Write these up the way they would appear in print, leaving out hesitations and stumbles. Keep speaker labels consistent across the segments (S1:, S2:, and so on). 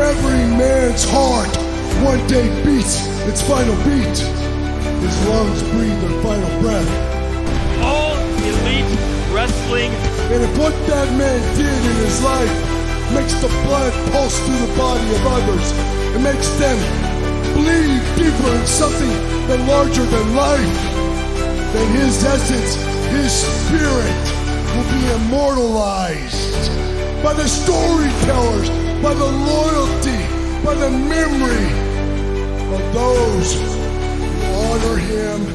S1: Every man's heart one day beats its final beat. His lungs breathe their final breath.
S2: All elite wrestling.
S1: And if what that man did in his life makes the blood pulse through the body of others, it makes them believe deeper in something that larger than life, then his essence, his spirit will be immortalized by the storytellers, by the loyalty, by the memory of those who honor him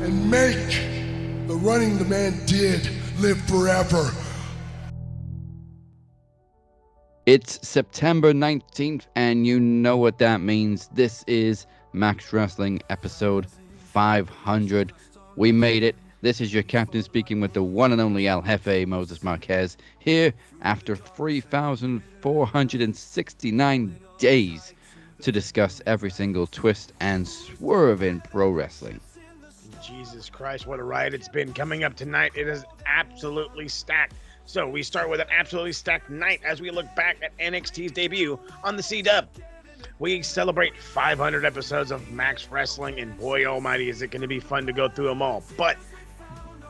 S1: and make the running the man did live forever.
S3: It's September 19th, and you know what that means. This is Max Wrestling episode 500. We made it. This is your captain speaking with the one and only El Jefe, Moses Marquez, here after 3,469 days to discuss every single twist and swerve in pro wrestling.
S4: Jesus Christ, what a ride it's been. Coming up tonight, it is absolutely stacked. So we start with an absolutely stacked night as we look back at NXT's debut on the C-Dub. We celebrate 500 episodes of Max Wrestling, and boy almighty, is it going to be fun to go through them all. But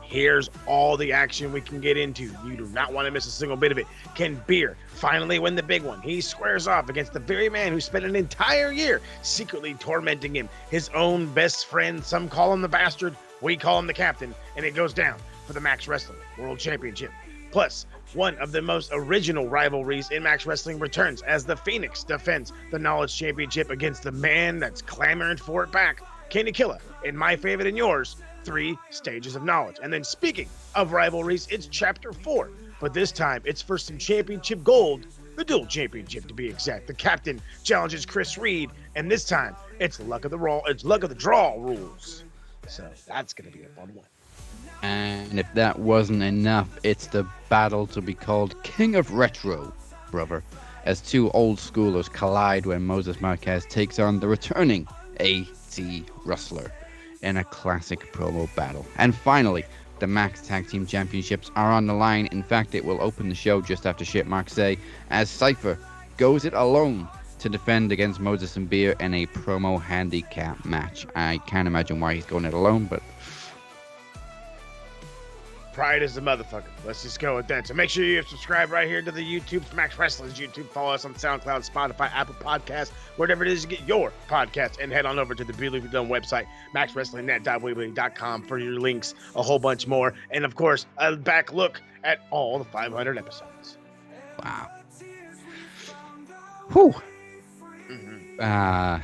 S4: here's all the action we can get into. You do not want to miss a single bit of it. Can Beer finally win the big one? He squares off against the very man who spent an entire year secretly tormenting him, his own best friend. Some call him the bastard, we call him the captain, and it goes down for the Max Wrestling World Championship. Plus, one of the most original rivalries in Max Wrestling returns as the Phoenix defends the Knowledge Championship against the man that's clamoring for it back, Kenny Killa, in my favorite and yours, 3 Stages of Knowledge. And then speaking of rivalries, it's Chapter 4, but this time it's for some championship gold, the Duel Championship to be exact. The captain challenges Chris Reid, and this time it's luck of the draw rules. So that's going to be a fun one.
S3: And if that wasn't enough, it's the battle to be called King of Retro, brother, as 2 old schoolers collide when Moses Marquez takes on the returning A.T. Rustlar in a classic promo battle. And finally, the Max Tag Team Championships are on the line. In fact, it will open the show just after shit marks say, as Cypher goes it alone to defend against Moses and Beer in a promo handicap match. I can't imagine why he's going it alone, but
S4: pride is the motherfucker. Let's just go with that. So make sure you subscribe right here to the YouTube, Max Wrestling's YouTube. Follow us on SoundCloud, Spotify, Apple Podcasts, whatever it is you get your podcast. And head on over to the Beautifully Done website, maxwrestlingnet.weebly.com for your links, a whole bunch more. And of course, a back look at all the 500 episodes.
S3: wow. Whew.
S4: Mm-hmm.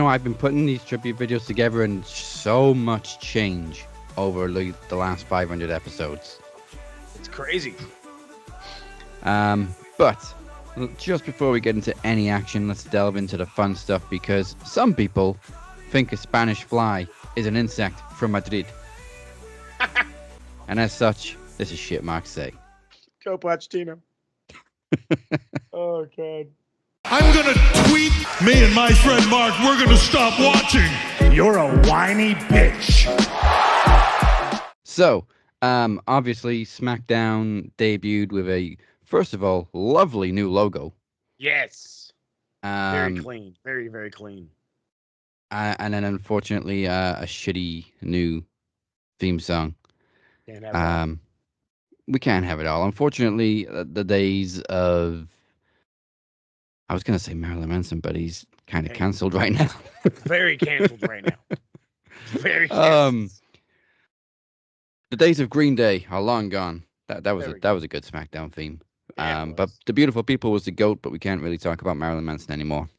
S3: I've been putting these tribute videos together and so much change over the last 500 episodes.
S4: It's crazy.
S3: But just before we get into any action, let's delve into the fun stuff, because some people think a Spanish fly is an insect from Madrid. And as such, this is shit Mark say.
S4: Go Pochettino. Oh, God.
S5: I'm gonna tweet me and my friend Mark, we're gonna stop watching.
S6: You're a whiny bitch.
S3: So, obviously, Smackdown debuted with a, first of all, lovely new logo.
S4: Yes. Very clean. Very, very clean.
S3: And then, unfortunately, a shitty new theme song.
S4: Can't have it.
S3: We can't have it all. Unfortunately, the days of, I was going to say Marilyn Manson, but he's kind of canceled right now.
S4: Very canceled right now. Very canceled.
S3: The days of Green Day are long gone. That was a good SmackDown theme. But The Beautiful People was the GOAT, but we can't really talk about Marilyn Manson anymore.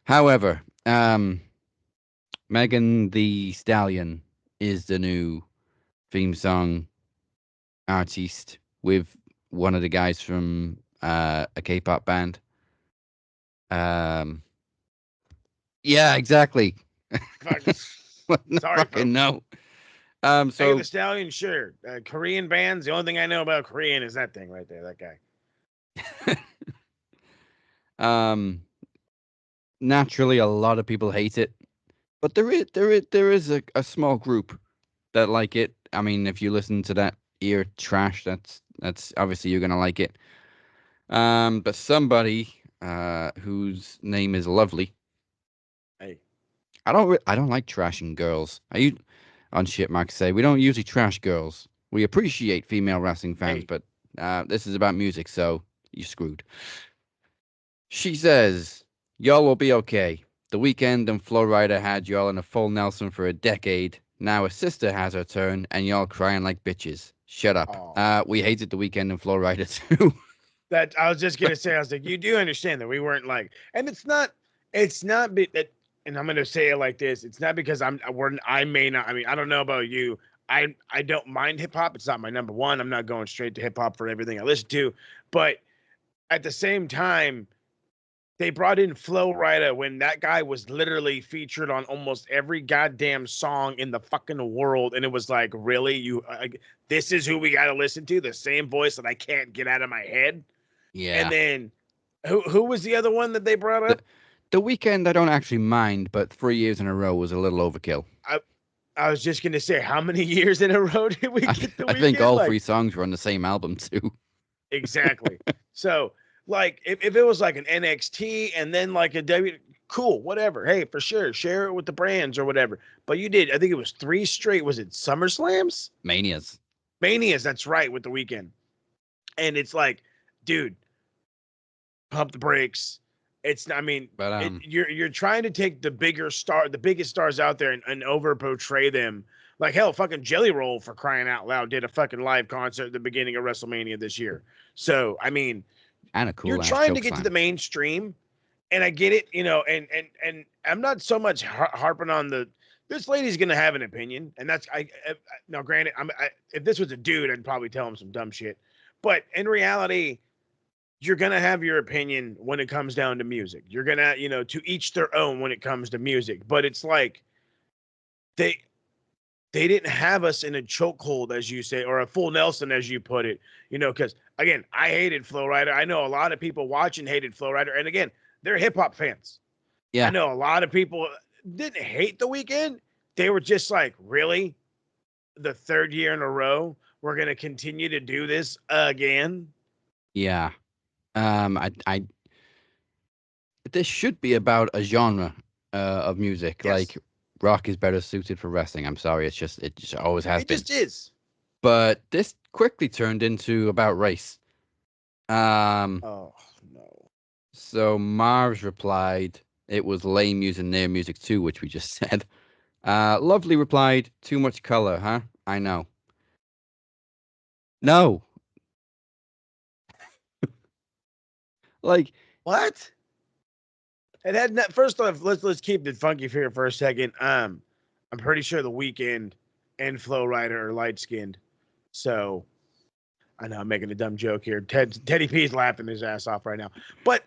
S3: However, Megan Thee Stallion is the new theme song artiste with one of the guys from a K-pop band. Yeah, exactly.
S4: Sorry,
S3: fucking no.
S4: Megan
S3: So
S4: Thee Stallion, sure. Korean bands. The only thing I know about Korean is that thing right there. That guy.
S3: Naturally, a lot of people hate it, but there is a small group that like it. I mean, if you listen to that ear trash, that's obviously you're gonna like it. But somebody whose name is Lovely.
S4: Hey.
S3: I don't like trashing girls. On shit, Mark say we don't usually trash girls. We appreciate female wrestling fans,
S4: Hey.
S3: but this is about music, so you're screwed. She says, y'all will be okay. The Weeknd and Flo Rida had y'all in a full Nelson for a decade. Now a sister has her turn, and y'all crying like bitches. Shut up.
S4: Aw.
S3: We hated The Weeknd and Flo Rida too.
S4: That I was just gonna say, I was like, you do understand that we weren't like, and it's not that, and I'm gonna say it like this. It's not because I may not. I mean, I don't know about you. I don't mind hip hop. It's not my number one. I'm not going straight to hip hop for everything I listen to, but at the same time, they brought in Flo Rida when that guy was literally featured on almost every goddamn song in the fucking world, and it was like, really, this is who we got to listen to? The same voice that I can't get out of my head.
S3: Yeah.
S4: And then who was the other one that they brought up?
S3: The Weeknd I don't actually mind, but 3 years in a row was a little overkill.
S4: I was just gonna say, how many years in a row did we get the Weeknd?
S3: I think all 3 songs were on the same album too.
S4: Exactly. So, like, if it was like an NXT and then like a W, cool, whatever. Hey, for sure, share it with the brands or whatever. But you did, I think it was 3 straight. Was it SummerSlams?
S3: Manias.
S4: That's right, with the Weeknd. And it's like, dude, pump the brakes. It's, I mean,
S3: But
S4: you're trying to take the biggest stars out there and over portray them. Like, hell, fucking Jelly Roll, for crying out loud, did a fucking live concert at the beginning of WrestleMania this year. So, I mean,
S3: and a cool
S4: you're trying to get to the mainstream, and I get it, and I'm not so much harping on this lady's gonna have an opinion, and that's now granted, if this was a dude, I'd probably tell him some dumb shit, but in reality, you're gonna have your opinion when it comes down to music. You're gonna, to each their own when it comes to music. But it's like they didn't have us in a chokehold, as you say, or a full Nelson, as you put it. Because again, I hated Flo Rida. I know a lot of people watching hated Flo Rida, and again, they're hip hop fans.
S3: Yeah.
S4: I know a lot of people didn't hate the Weeknd. They were just like, really, the 3rd year in a row, we're gonna continue to do this again.
S3: Yeah. I this should be about a genre of music.
S4: Yes.
S3: Like rock is better suited for wrestling. I'm sorry, it just always has been.
S4: It just is.
S3: But this quickly turned into about race.
S4: Oh no.
S3: So Marv's replied it was lame using their music too, which we just said. Lovely replied, too much color, huh? I know. No. Like,
S4: what? It had not, first off, let's keep it funky here for a second. I'm pretty sure the Weeknd and Flo Rida are light skinned. So I know I'm making a dumb joke here. Teddy P's laughing his ass off right now. But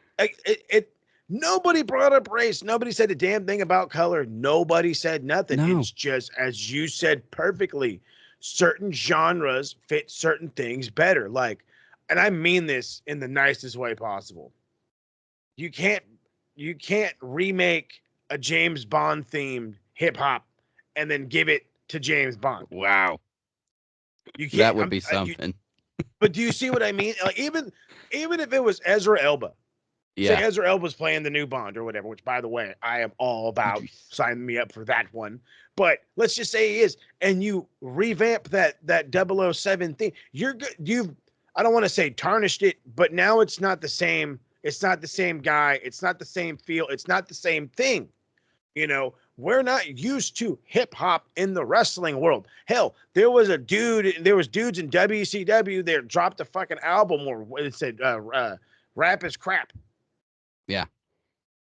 S4: nobody brought up race. Nobody said a damn thing about color. Nobody said nothing.
S3: No.
S4: It's just, as you said perfectly, certain genres fit certain things better. Like, and I mean this in the nicest way possible. You can't remake a James Bond themed hip hop and then give it to James Bond.
S3: wow.
S4: You can't.
S3: That would be something.
S4: But do you see what I mean? Like, even if it was Ezra Elba.
S3: Yeah.
S4: Say Ezra Elba's playing the new Bond or whatever, which, by the way, I am all about. Sign me up for that one. But let's just say he is, and you revamp that 007 thing. I don't want to say tarnished it, but now it's not the same. It's not the same guy. It's not the same feel. It's not the same thing. We're not used to hip hop in the wrestling world. Hell, there was dudes in WCW that dropped a fucking album where it said rap is crap.
S3: Yeah.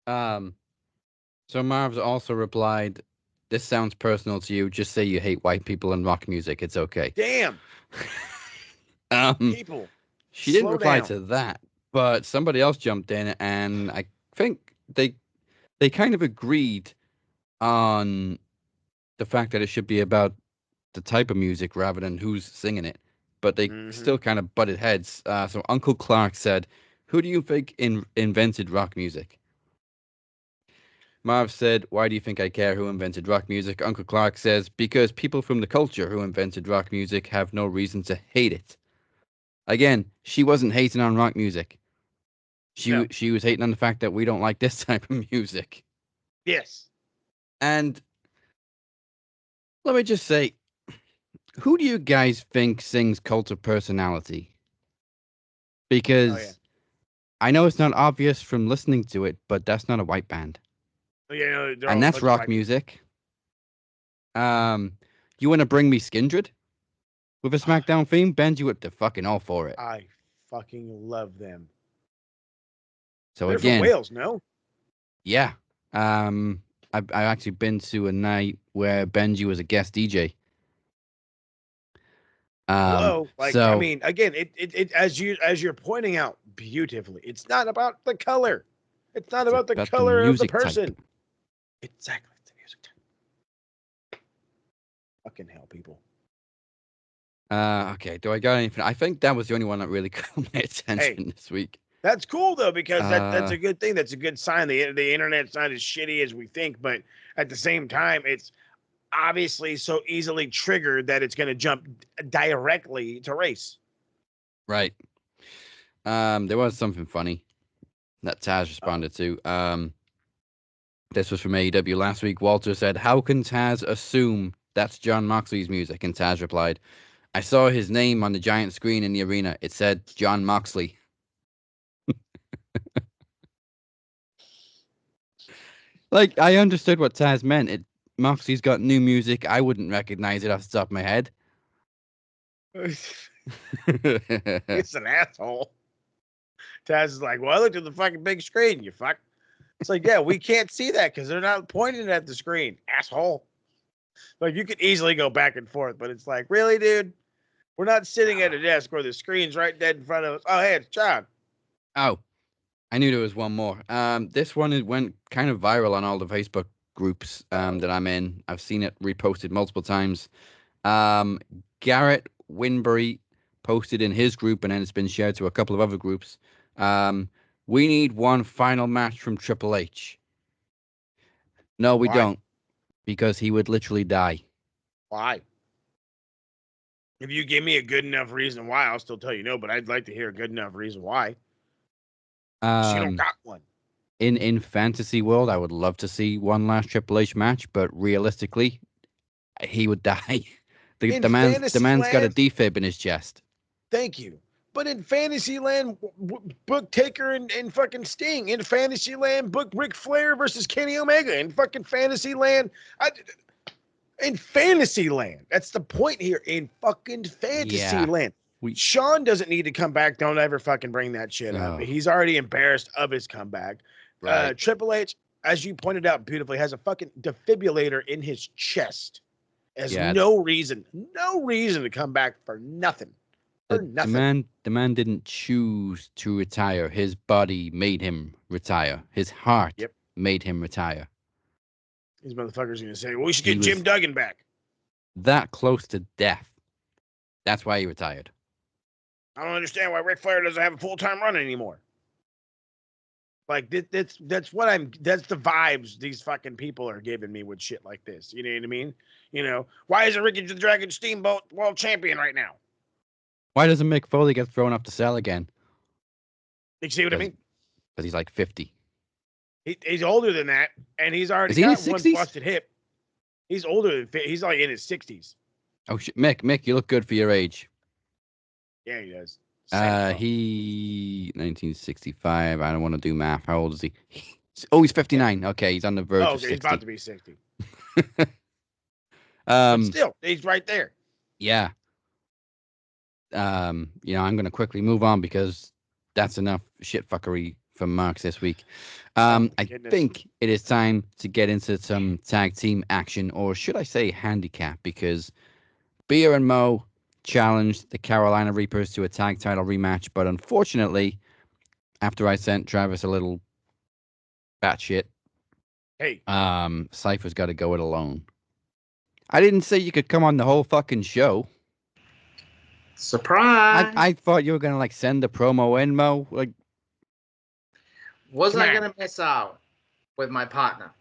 S3: So Marv's also replied, this sounds personal to you. Just say you hate white people and rock music. It's okay.
S4: Damn. People.
S3: She didn't reply to that, but somebody else jumped in, and I think they kind of agreed on the fact that it should be about the type of music rather than who's singing it. But they still kind of butted heads. So Uncle Clark said, who do you think invented rock music? Marv said, why do you think I care who invented rock music? Uncle Clark says, because people from the culture who invented rock music have no reason to hate it. Again, she wasn't hating on rock music.
S4: No.
S3: She was hating on the fact that we don't like this type of music.
S4: Yes.
S3: And let me just say, who do you guys think sings Cult of Personality? Because I know it's not obvious from listening to it, but that's not a white band.
S4: Oh, yeah, no, they're
S3: And
S4: all
S3: that's
S4: fucking
S3: rock
S4: white
S3: music. You want to bring me Skindred with a SmackDown theme? Bend you up to fucking all for it.
S4: I fucking love them.
S3: So
S4: They're
S3: again,
S4: from Wales, no?
S3: yeah. I've actually been to a night where Benji was a guest DJ.
S4: Hello, like I
S3: So
S4: mean, again, it as you're pointing out beautifully, it's not about the color. It's not about the
S3: about the
S4: color of the
S3: music type.
S4: person. Exactly, it's the music type. Fucking hell, people.
S3: Okay, do I got anything? I think that was the only one that really caught my attention this week.
S4: That's cool though, because that's a good thing. That's a good sign. The internet's not as shitty as we think, but at the same time, it's obviously so easily triggered that it's going to jump directly to race.
S3: Right. There was something funny that Taz responded to. This was from AEW last week. Walter said, "How can Taz assume that's John Moxley's music?" And Taz replied, "I saw his name on the giant screen in the arena. It said John Moxley." Like, I understood what Taz meant. Moxley's got new music. I wouldn't recognize it off the top of my head.
S4: It's an asshole. Taz is like, well, I looked at the fucking big screen, you fuck. It's like, yeah, we can't see that because they're not pointing at the screen, asshole. Like, you could easily go back and forth, but it's like, really, dude? We're not sitting at a desk where the screen's right dead in front of us. Oh, hey, it's John.
S3: Oh, I knew there was one more. This one went kind of viral on all the Facebook groups that I'm in. I've seen it reposted multiple times. Garrett Winbury posted in his group, and then it's been shared to a couple of other groups. We need one final match from Triple H. No, we don't, because he would literally die.
S4: Why? If you give me a good enough reason why, I'll still tell you no, but I'd like to hear a good enough reason why. She don't got one.
S3: In fantasy world, I would love to see one last Triple H match, but realistically, he would die. The man's got a defib in his chest.
S4: Thank you. But in Fantasyland, book Taker and fucking Sting. In Fantasyland, book Ric Flair versus Kenny Omega. In fucking Fantasyland, in Fantasyland. That's the point here. In fucking Fantasyland. Sean doesn't need to come back. Don't ever fucking bring that shit up. He's already embarrassed of his comeback. Right. Triple H, as you pointed out beautifully, has a fucking defibrillator in his chest. Has no reason to come back for nothing.
S3: The man didn't choose to retire. His body made him retire. His heart made him retire.
S4: These motherfuckers are going to say, well, we should get Jim Duggan back.
S3: That close to death. That's why he retired.
S4: I don't understand why Ric Flair doesn't have a full-time run anymore. Like, that's the vibes these fucking people are giving me with shit like this. You know what I mean? You know, why isn't Ricky the Dragon Steamboat world champion right now?
S3: Why doesn't Mick Foley get thrown up to cell again?
S4: You see what I mean?
S3: Because he's like 50.
S4: He's older than that, and he's already got one busted hip. He's older than he's like in his 60s.
S3: Oh shit, Mick, you look good for your age.
S4: Yeah, he does.
S3: He 1965. I don't want to do math. How old is he? He's 59. Okay, he's on the verge of 60.
S4: He's about to be 60. But still, he's right there.
S3: Yeah. I'm gonna quickly move on because that's enough shit fuckery from Marks this week. I think it is time to get into some tag team action, or should I say handicap, because Beer and Mo challenged the Carolina Reaperz to a tag title rematch, but unfortunately, after I sent Travis a little batshit, Cypher's got to go it alone. I didn't say you could come on the whole fucking show.
S7: Surprise!
S3: I thought you were gonna like send the promo in, Mo. Like,
S7: was I gonna miss out with my partner?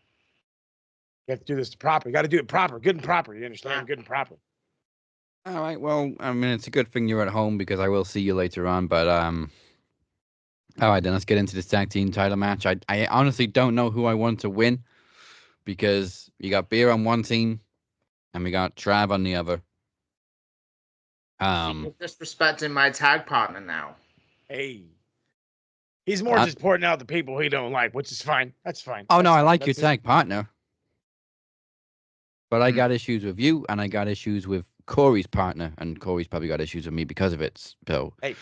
S4: You have to do this proper. You got to do it proper, good and proper. You understand? Good and proper.
S3: All right. Well, I mean, it's a good thing you're at home because I will see you later on. But All right, then let's get into this tag team title match. I honestly don't know who I want to win because you got Beer on one team and we got Trav on the other.
S7: You're disrespecting my tag partner now.
S4: Hey. He's more just pointing out the people he don't like, which is fine. That's fine.
S3: Oh,
S4: That's
S3: no, I
S4: fine.
S3: like
S4: That's
S3: your tag partner. But I got issues with you, and I got issues with Corey's partner, and Corey's probably got issues with me because of it. So,
S4: hey.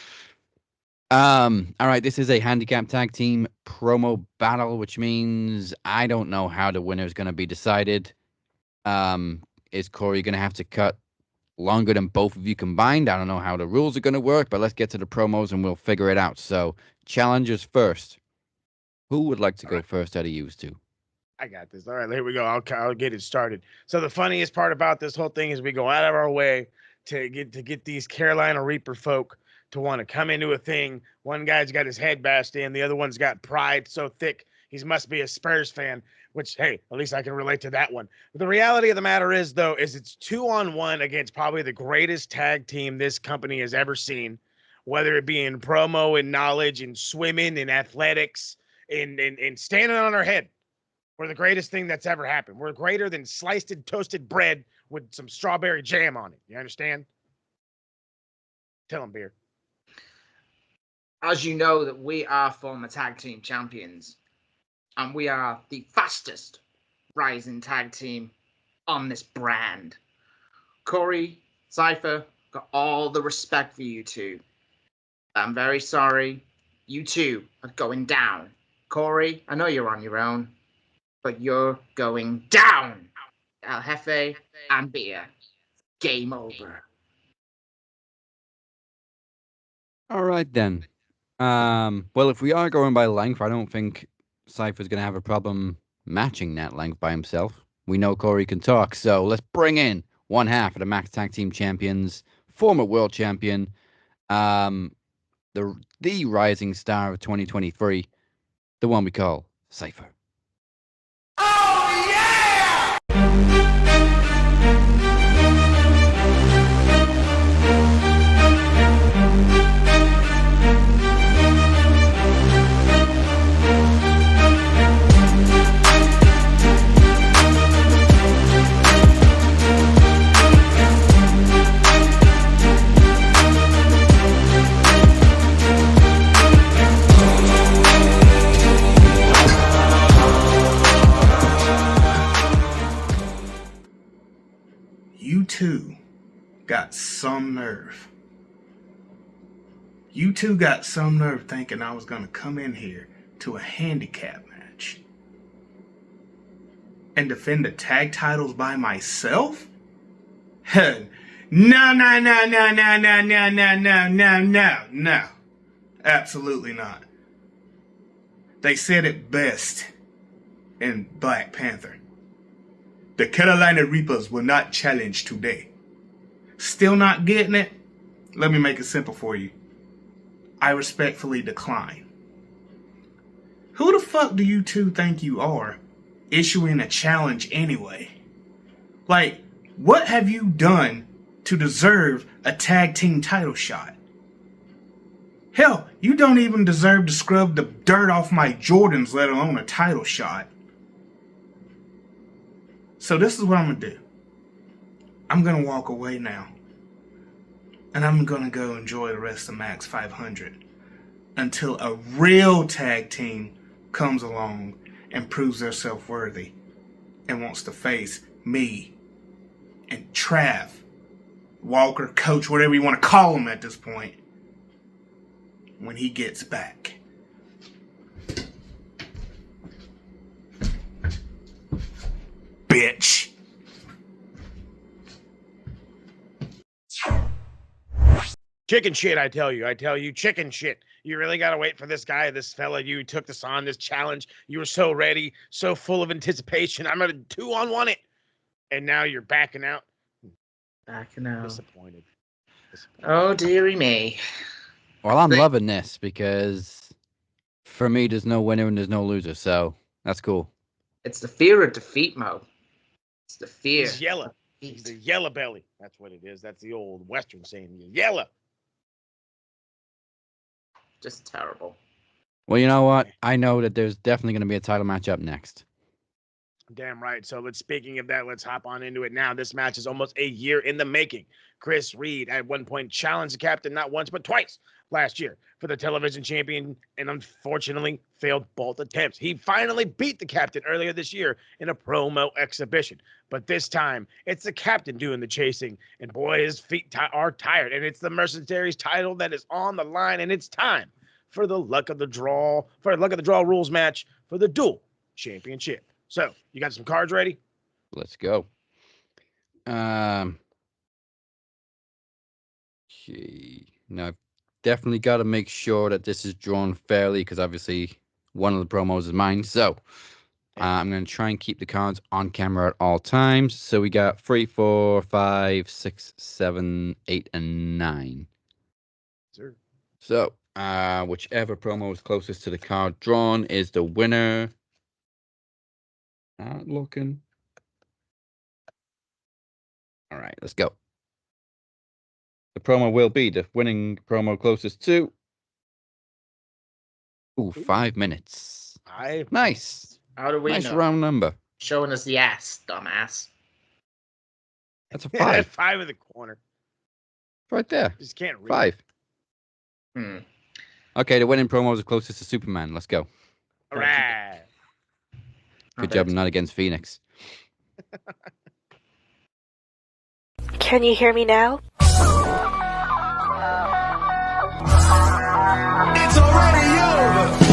S3: All right, this is a handicap tag team promo battle, which means I don't know how the winner is going to be decided. Is Corey going to have to cut longer than both of you combined? I don't know how the rules are going to work, but let's get to the promos and we'll figure it out. So, challengers first. Who would like to go first out of you two?
S4: I got this. All right, here we go. I'll get it started. So the funniest part about this whole thing is we go out of our way to get these Carolina Reaper folk to want to come into a thing. One guy's got his head bashed in, the other one's got pride so thick he must be a Spurs fan. Which, hey, at least I can relate to that one. But the reality of the matter is, though, is it's 2-on-1 against probably the greatest tag team this company has ever seen, whether it be in promo and knowledge and swimming and athletics and standing on our head. We're the greatest thing that's ever happened. We're greater than sliced and toasted bread with some strawberry jam on it. You understand? Tell him, Beer.
S7: As you know, that we are former tag team champions, and we are the fastest rising tag team on this brand. Corey, Cypher, got all the respect for you two. I'm very sorry. You two are going down. Corey, I know you're on your own, but you're going down. El Jefe and Beer. Game over.
S3: All right, then. Well, if we are going by length, I don't think Cypher's going to have a problem matching that length by himself. We know Corey can talk, so let's bring in one half of the Max Tag Team Champions, former world champion, the rising star of 2023, the one we call Cypher.
S6: You two got some nerve. You two got some nerve thinking I was going to come in here to a handicap match and defend the tag titles by myself? No, no, no, no, no, no, no, no, no, no, no, no. Absolutely not. They said it best in Black Panther. The Carolina Reaperz will not challenge today. Still not getting it? Let me make it simple for you. I respectfully decline. Who the fuck do you two think you are, issuing a challenge anyway? Like, what have you done to deserve a tag team title shot? Hell, you don't even deserve to scrub the dirt off my Jordans, let alone a title shot. So this is what I'm going to do. I'm going to walk away now. And I'm going to go enjoy the rest of Max 500 until a real tag team comes along and proves themselves worthy and wants to face me and Trav, Walker, Coach, whatever you want to call him at this point, when he gets back. Bitch.
S4: Chicken shit, I tell you, chicken shit. You really got to wait for this guy, this fella. You took this on, this challenge. You were so ready, so full of anticipation. I'm going to 2-on-1 it. And now you're backing out.
S7: Backing out.
S4: Disappointed.
S7: Oh, dearie me.
S3: Well, I'm loving this because for me, there's no winner and there's no loser. So that's cool.
S7: It's the fear of defeat, Mo. It's the fear.
S4: He's yellow. He's the yellow belly. That's what it is. That's the old Western saying. Yellow.
S7: Just terrible.
S3: Well, you know what? I know that there's definitely going to be a title match up next.
S4: Damn right. So speaking of that, let's hop on into it now. This match is almost a year in the making. Chris Reid at one point challenged the captain not once but twice last year for the television champion and unfortunately failed both attempts. He finally beat the captain earlier this year in a promo exhibition. But this time, it's the captain doing the chasing. And boy, his feet are tired. And it's the Mercenaries title that is on the line. And it's time for the luck of the draw rules match for the Duel Championship. So, you got some cards ready?
S3: Let's go. Okay. Now, I've definitely got to make sure that this is drawn fairly because obviously one of the promos is mine. So, I'm going to try and keep the cards on camera at all times. So, we got 3, 4, 5, 6, 7, 8, and 9.
S4: Sir.
S3: So, whichever promo is closest to the card drawn is the winner. Not looking. All right, let's go. The promo will be the winning promo closest to. Ooh, 5 minutes. Nice.
S7: How do we
S3: Nice
S7: know?
S3: round number.
S7: Showing us the ass, dumbass.
S3: That's a
S4: Yeah,
S3: 5.
S4: 5 in the corner.
S3: Right there.
S4: Just can't read.
S3: 5. Okay, the winning promo is the closest to Superman. Let's go.
S4: All right.
S3: Good job, not against Phoenix.
S8: Can you hear me now?
S1: It's already over.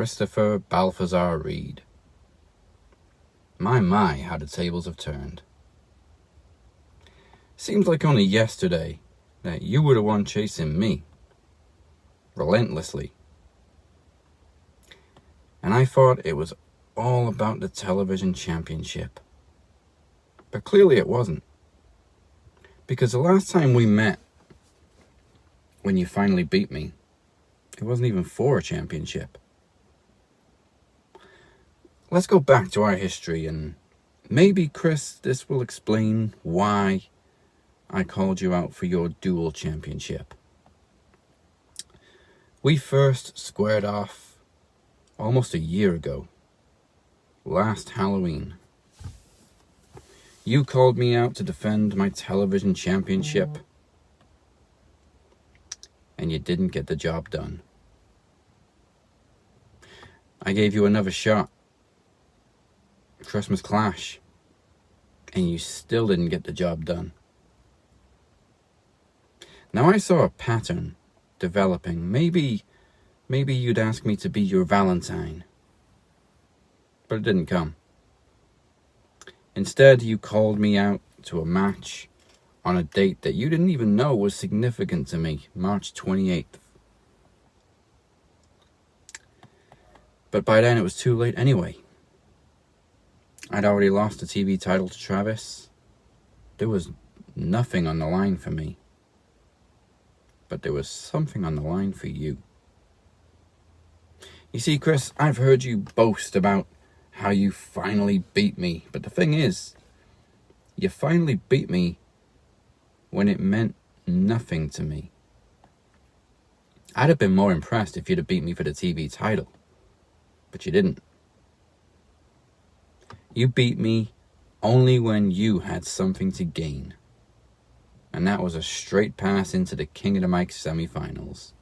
S3: Christopher Balthazar Reid. My, how the tables have turned. Seems like only yesterday that you were the one chasing me. Relentlessly. And I thought it was all about the television championship. But clearly it wasn't. Because the last time we met, when you finally beat me, it wasn't even for a championship. Let's go back to our history and maybe, Chris, this will explain why I called you out for your dual championship. We first squared off almost a year ago, last Halloween. You called me out to defend my television championship, and you didn't get the job done. I gave you another shot. Christmas Clash, and you still didn't get the job done. Now I saw a pattern developing. Maybe you'd ask me to be your Valentine, but it didn't come. Instead, you called me out to a match on a date that you didn't even know was significant to me, March 28th. But by then it was too late anyway. I'd already lost the TV title to Travis. There was nothing on the line for me. But there was something on the line for you. You see, Chris, I've heard you boast about how you finally beat me. But the thing is, you finally beat me when it meant nothing to me. I'd have been more impressed if you'd have beat me for the TV title. But you didn't. You beat me only when you had something to gain. And that was a straight pass into the King of the Mic semifinals.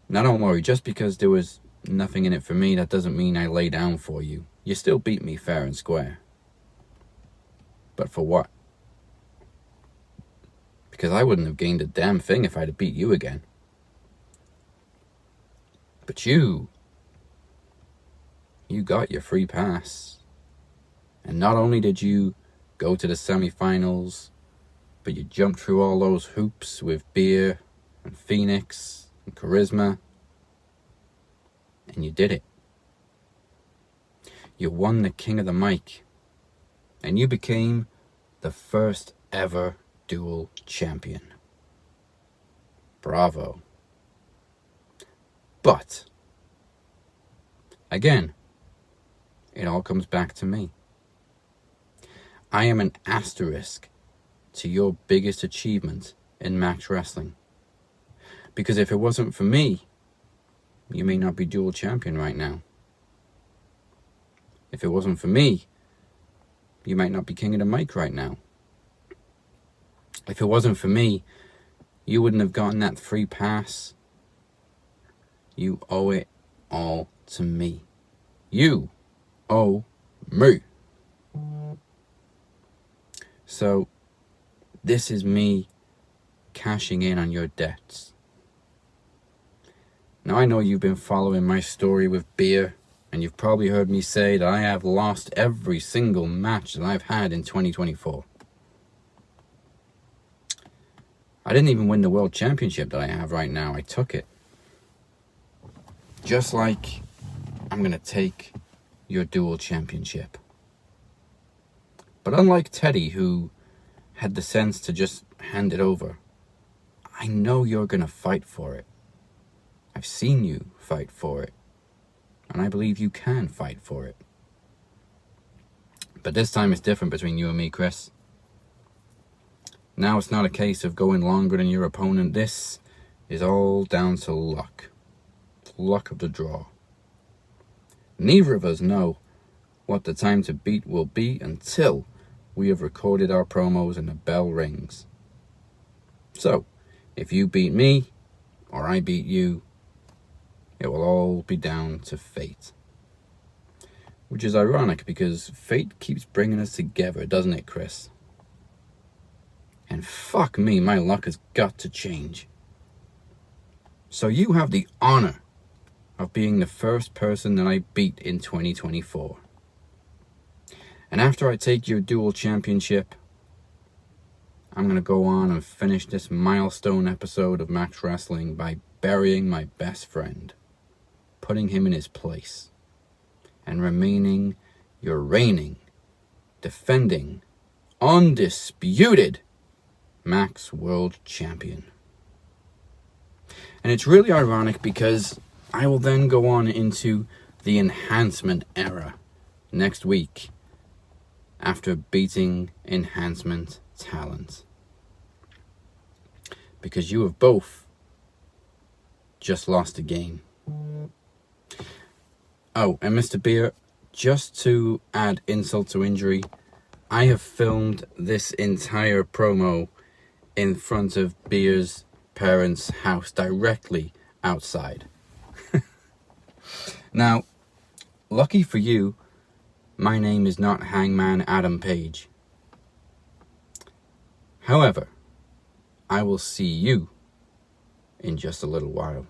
S3: Now don't worry, just because there was nothing in it for me, that doesn't mean I lay down for you. You still beat me fair and square. But for what? Because I wouldn't have gained a damn thing if I'd have beat you again. But you got your free pass. And not only did you go to the semifinals, but you jumped through all those hoops with Beer and Phoenix and Charisma. And you did it. You won the King of the Mic. And you became the first ever dual champion. Bravo. But, again, it all comes back to me. I am an asterisk to your biggest achievement in Max Wrestling. Because if it wasn't for me, you may not be dual champion right now. If it wasn't for me, you might not be king of the mic right now. If it wasn't for me, you wouldn't have gotten that free pass. You owe it all to me. You owe me. So, this is me cashing in on your debts. Now, I know you've been following my story with beer, and you've probably heard me say that I have lost every single match that I've had in 2024. I didn't even win the world championship that I have right now. I took it. Just like I'm going to take your dual championship. But unlike Teddy, who had the sense to just hand it over, I know you're going to fight for it. I've seen you fight for it. And I believe you can fight for it. But this time it's different between you and me, Chris. Now it's not a case of going longer than your opponent. This is all down to luck. Luck of the draw. Neither of us know what the time to beat will be until we have recorded our promos and the bell rings. So, if you beat me, or I beat you, it will all be down to fate. Which is ironic because fate keeps bringing us together, doesn't it, Chris? And fuck me, my luck has got to change. So you have the honor of being the first person that I beat in 2024. And after I take your dual championship, I'm going to go on and finish this milestone episode of Max Wrestling by burying my best friend, putting him in his place, and remaining your reigning, defending, undisputed Max World Champion. And it's really ironic because I will then go on into the enhancement era next week after beating enhancement talent. Because you have both just lost a game. Oh, and Mr. Beer, just to add insult to injury, I have filmed this entire promo in front of Beer's parents' house, directly outside. Now, lucky for you, my name is not Hangman Adam Page. However, I will see you in just a little while.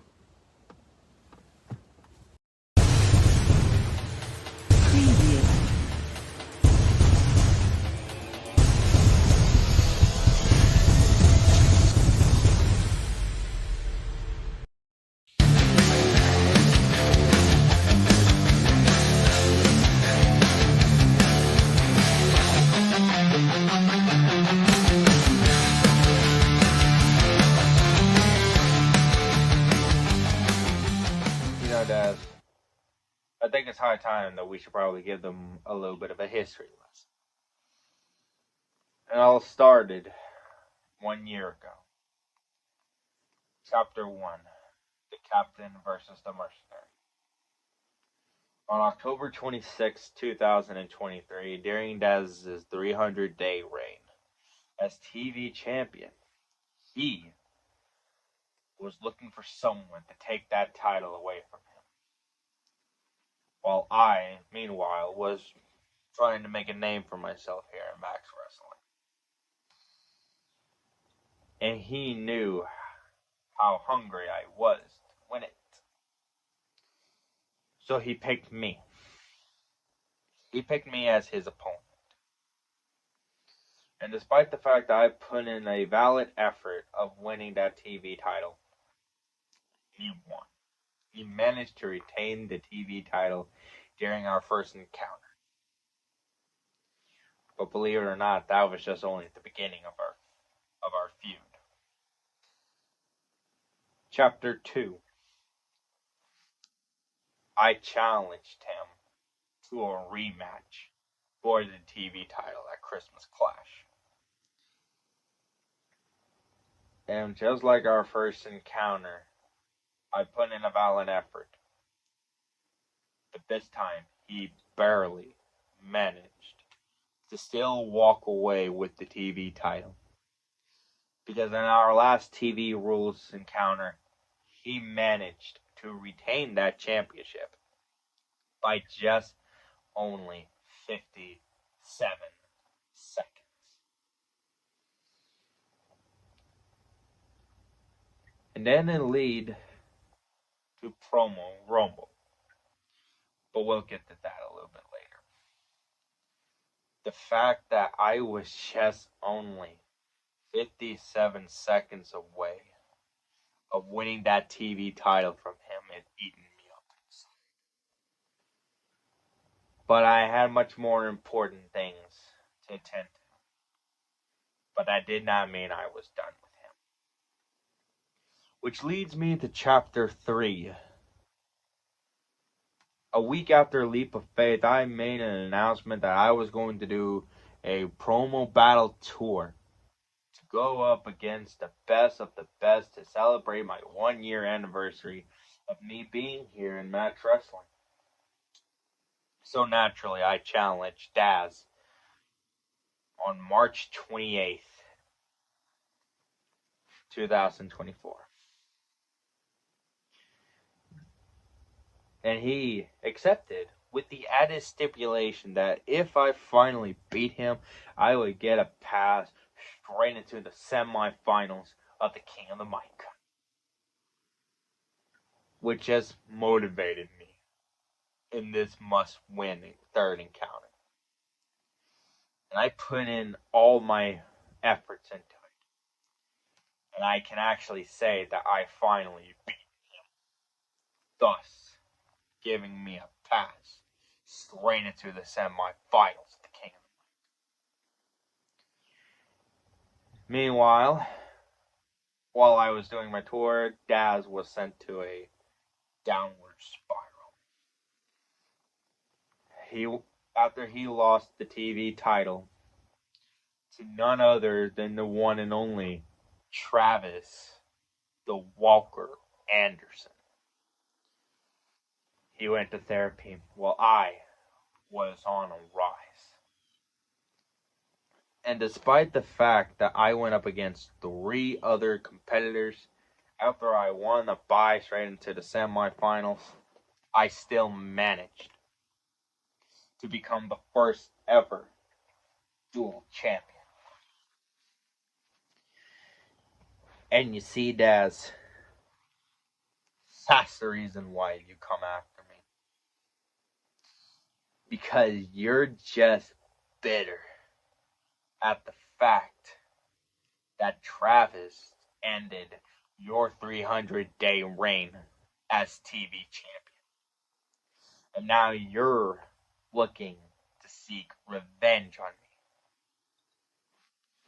S9: I think it's high time that we should probably give them a little bit of a history lesson. It all started 1 year ago. Chapter 1, The Captain versus the Mercenary. On October 26, 2023, during Daz's 300-day reign as TV champion, he was looking for someone to take that title away from him. While I, meanwhile, was trying to make a name for myself here in Max Wrestling. And he knew how hungry I was to win it. So he picked me. He picked me as his opponent. And despite the fact that I put in a valid effort of winning that TV title, he won. He managed to retain the TV title during our first encounter. But believe it or not, that was just only the beginning of our Chapter 2. I challenged him to a rematch for the TV title at Christmas Clash. And just like our first encounter, I put in a valiant effort. But this time, he barely managed to still walk away with the TV title. Because in our last TV rules encounter, he managed to retain that championship by just only 57 seconds. And then it lead to promo Rumble. But we'll get to that a little bit later. The fact that I was just only 57 seconds away of winning that TV title from him is eating me up inside. But I had much more important things to attend to. But that did not mean I was done with him. Which leads me to Chapter 3. A week after Leap of Faith, I made an announcement that I was going to do a promo battle tour to go up against the best of the best to celebrate my 1-year anniversary of me being here in Match Wrestling. So naturally, I challenged Daz on March 28th, 2024. And he accepted with the added stipulation that if I finally beat him, I would get a pass straight into the semifinals of the King of the Mic. Which just motivated me in this must-win third encounter. And I put in all my efforts into it. And I can actually say that I finally beat him. Thus, giving me a pass straight into the semifinals of the King of the Mic. Meanwhile, while I was doing my tour, Daz was sent to a downward spiral. After he lost the TV title to none other than the one and only Travis the Walker Anderson. He went to therapy while I was on a rise. And despite the fact that I went up against 3 other competitors, after I won the bye straight into the semifinals, I still managed to become the first ever dual champion. And you see, Daz, that's the reason why you come after me. Because you're just bitter at the fact that Travis ended your 300-day reign as TV champion. And now you're looking to seek revenge on me.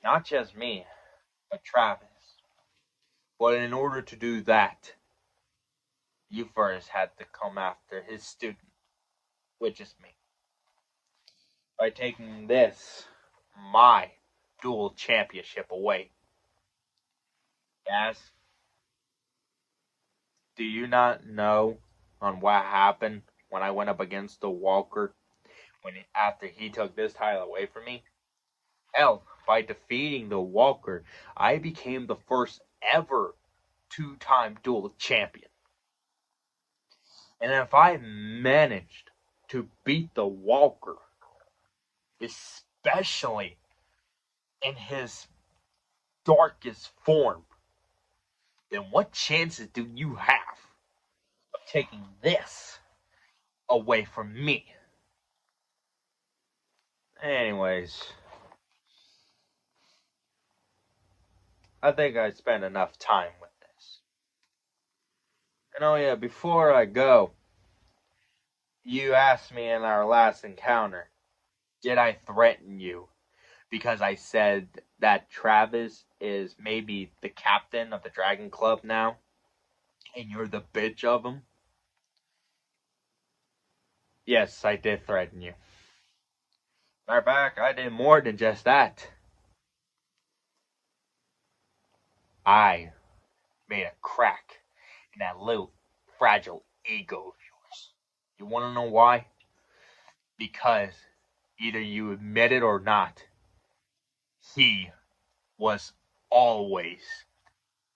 S9: Not just me, but Travis. But in order to do that, you first had to come after his student, which is me. By taking this, my dual championship away. Yes? Do you not know on what happened when I went up against the Walker after he took this title away from me? Hell, by defeating the Walker, I became the first ever 2-time dual champion. And if I managed to beat the Walker, especially in his darkest form, then what chances do you have of taking this away from me? Anyways, I think I spent enough time with this. And oh yeah, before I go, you asked me in our last encounter, did I threaten you? Because I said that Travis is maybe the captain of the Dragon Club now. and you're the bitch of them? Yes, I did threaten you. Matter of fact, I did more than just that. I made a crack in that little fragile ego of yours. You want to know why? Because either you admit it or not, he was always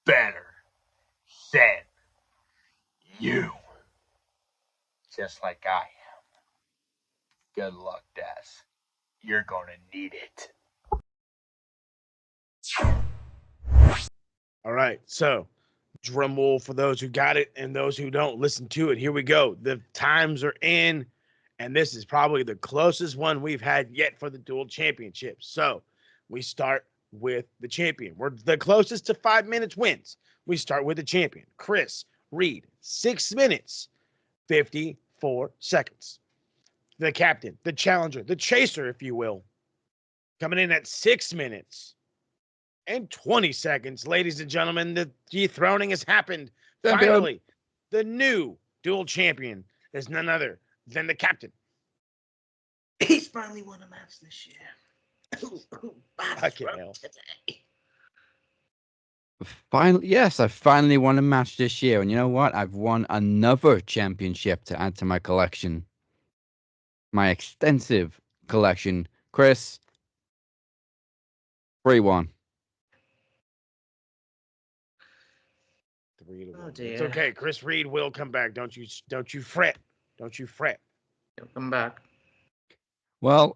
S9: better than you. Just like I am. Good luck, Daz. You're gonna need it.
S4: All right, so drum roll for those who got it and those who don't. Listen to it. Here we go. The times are in, and this is probably the closest one we've had yet for the Duel Championship. So we start with the champion. We're the closest to 5 minutes wins. We start with the champion, Chris Reid, 6 minutes, 54 seconds. The captain, the challenger, the chaser, if you will, coming in at 6 minutes and 20 seconds. Ladies and gentlemen, the dethroning has happened. Finally, the new Duel champion is none other than the captain.
S7: He's finally won a match this year.
S4: Fucking hell.
S3: Finally, yes, I finally won a match this year. And you know what? I've won another championship to add to my collection. My extensive collection. Chris, 3-1.
S4: 3-1.
S7: Oh, dear.
S4: It's okay. Chris Reid will come back. Don't you fret. Don't you fret.
S7: He'll come back.
S3: Well,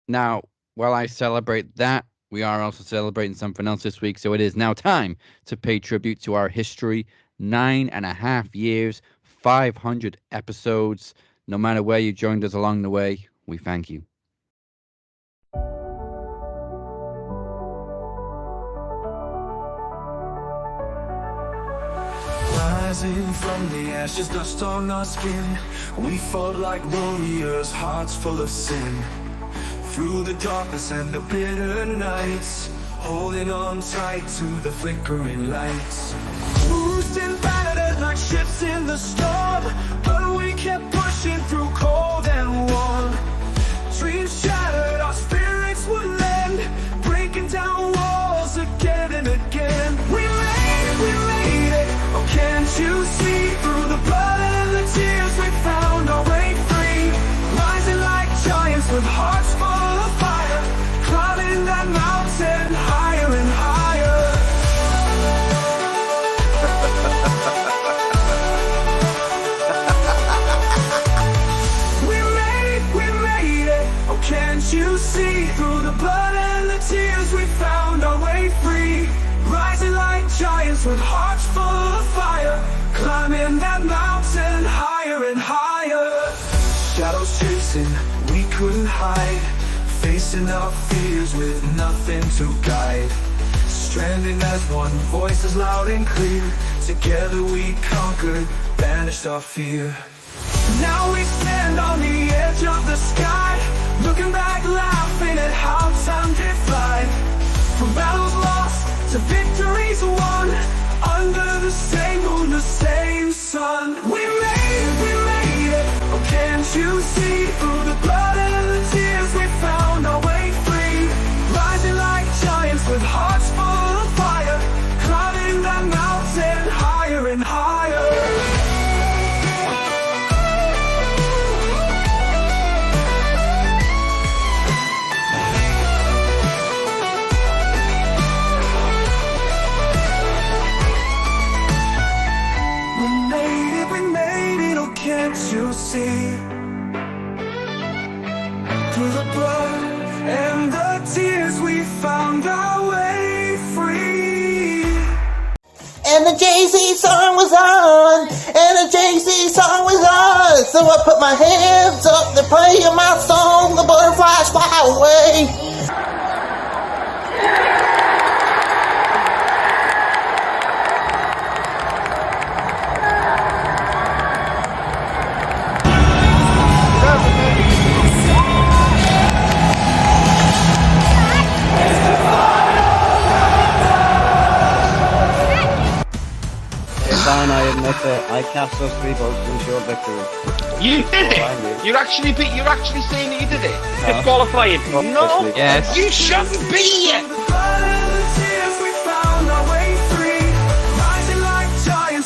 S3: now, while I celebrate that, we are also celebrating something else this week. So it is now time to pay tribute to our history. 9.5 years, 500 episodes. No matter where you joined us along the way, we thank you.
S10: Rising from the ashes, dust on our skin, we fought like warriors, hearts full of sin. Through the darkness and the bitter nights, holding on tight to the flickering lights. Bruised and battered like ships in the storm, but we kept pushing through cold and warm. Dreams shattered, our spirits would lend, breaking down walls again and again. We made it, oh can't you see? Through the blood and the tears we found our way free. Rising like giants with hearts full of fire, climbing that mountain higher and higher. We made it, oh can't you see? Through the blood and the tears we found our way free. Rising like giants with hearts full of fire, climbing that mountain higher and higher. Shadows chasing, we couldn't hide, facing our fears with nothing to guide. Stranding as one, voices loud and clear, together we conquered, banished our fear. Now we stand on the edge of the sky, looking back, laughing at how time did fly. From battles lost to victories won, under the same moon, the same sun. We made it, oh can't you see? Through the blood and the tears we found our way free. Rising like giants with hearts full of fire, climbing that mountain higher and higher. Can't you see? Through the blood and the tears we found our way free.
S11: And the Jay-Z song was on, and the Jay-Z song was on. So I put my hands up, they're playing my song, the butterflies fly away.
S12: fine, I admit that I cast those 3 votes to ensure victory.
S7: You did it! You're actually saying that you did it?
S2: Disqualifying.
S7: No!
S3: Yes.
S7: You shouldn't be here!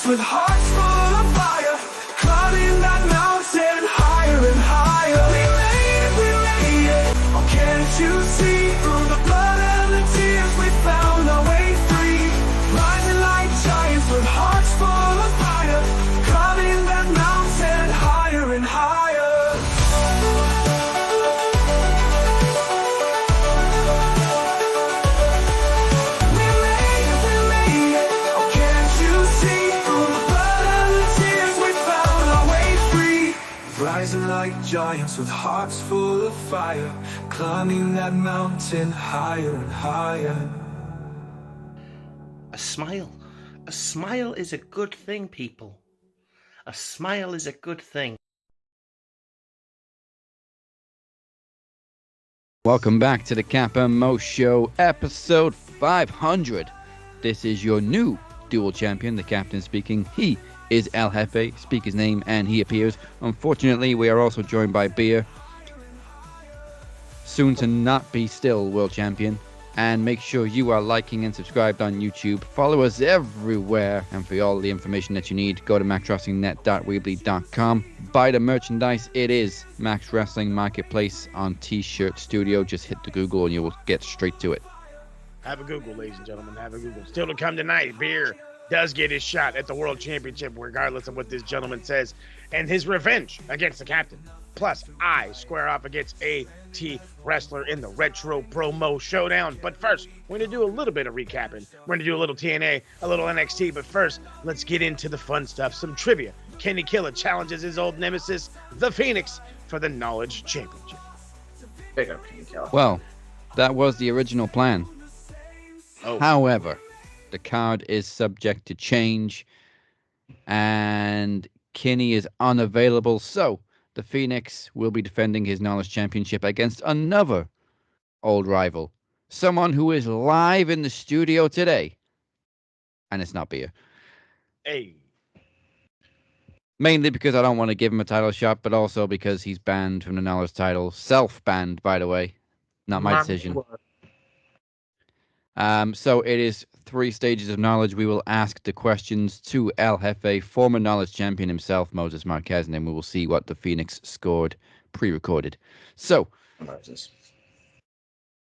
S10: With hearts full of fire, climbing that mountain higher and higher. We made it, oh can't you see? Through the blood and the tears we found our way free. Rising like giants with hearts full of fire, climbing that mountain higher and higher. Rising like giants with hearts full of fire, climbing that mountain higher and higher.
S13: A smile. A smile is a good thing, people. A smile is a good thing.
S3: Welcome back to the Kappa Mo Show, episode 500. This is your new dual champion, the captain speaking. He is El Jefe, speak his name, and he appears. Unfortunately, we are also joined by Beer, soon to not be still world champion. And make sure you are liking and subscribed on YouTube. Follow us everywhere, and for all the information that you need, go to maxwrestlingnet.weebly.com. Buy the merchandise. It is Max Wrestling Marketplace on T-Shirt Studio. Just hit the Google and you will get straight to it.
S4: Have a Google, ladies and gentlemen. Have a Google. Still to come tonight, Beer does get his shot at the World Championship, regardless of what this gentleman says, and his revenge against the captain. Plus, I square off against AT Wrestler in the Retro Promo Showdown. But first, we're going to do a little bit of recapping. We're going to do a little TNA, a little NXT. But first, let's get into the fun stuff. Some trivia. Kenny Killa challenges his old nemesis, the Phoenix, for the Knowledge Championship.
S7: Big up, Kenny Killa.
S3: Well, that was the original plan.
S4: Oh.
S3: However, the card is subject to change, and Kenny is unavailable, so the Phoenix will be defending his Knowledge Championship against another old rival, someone who is live in the studio today, and it's not Beer.
S4: Hey.
S3: Mainly because I don't want to give him a title shot, but also because he's banned from the Knowledge title. Self-banned, by the way. Not my decision. So it is 3 stages of knowledge. We will ask the questions to El Jefe, former Knowledge champion himself, Moses Marquez, and then we will see what the Phoenix scored pre-recorded. So,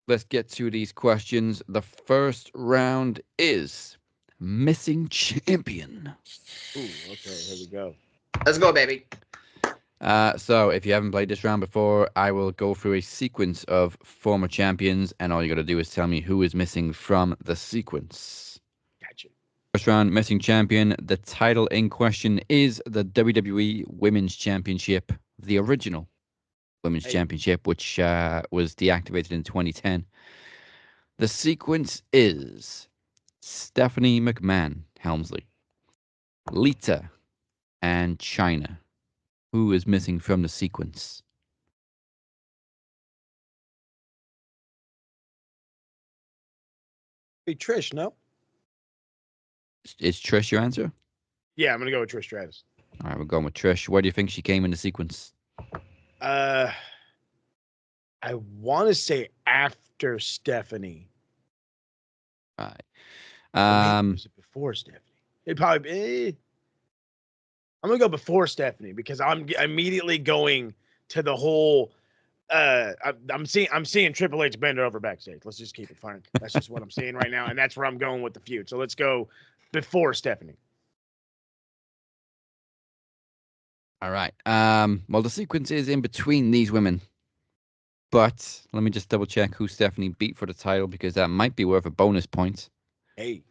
S3: let's get to these questions. The first round is Missing Champion.
S4: Ooh, okay, here we go.
S7: Let's go, baby.
S3: So if you haven't played this round before, I will go through a sequence of former champions, and all you got to do is tell me who is missing from the sequence.
S4: Gotcha.
S3: First round, missing champion. The title in question is the WWE Women's Championship, the original Women's Championship, which was deactivated in 2010. The sequence is Stephanie McMahon, Helmsley, Lita, and China. Who is missing from the sequence?
S4: Hey, Trish, no?
S3: Is Trish your answer?
S4: Yeah, I'm going to go with Trish Stratus.
S3: All right, we're going with Trish. Where do you think she came in the sequence?
S4: I want to say after Stephanie.
S3: All right.
S4: Was it before Stephanie? It probably be. I'm gonna go before Stephanie because I'm immediately going to the whole. I'm seeing Triple H bend over backstage. Let's just keep it frank. That's just what I'm seeing right now, and that's where I'm going with the feud. So let's go before Stephanie.
S3: All right. Well, the sequence is in between these women, but let me just double check who Stephanie beat for the title because that might be worth a bonus point.
S4: Hey.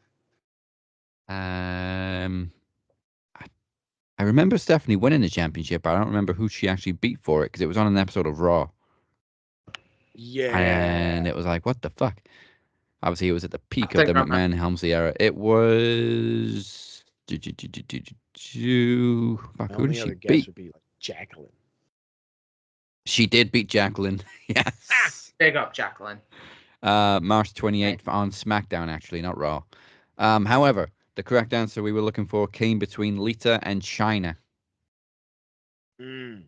S3: I remember Stephanie winning the championship, but I don't remember who she actually beat for it because it was on an episode of Raw.
S4: Yeah.
S3: And it was like, what the fuck? Obviously, it was at the peak of the McMahon Helmsley era. It was. Fuck, who did she beat?
S4: Would be like Jacqueline.
S3: She did beat Jacqueline. Yes.
S7: Big up, Jacqueline.
S3: March 28th on SmackDown, actually, not Raw. However, The correct answer we were looking for came between Lita and China.
S4: Mm.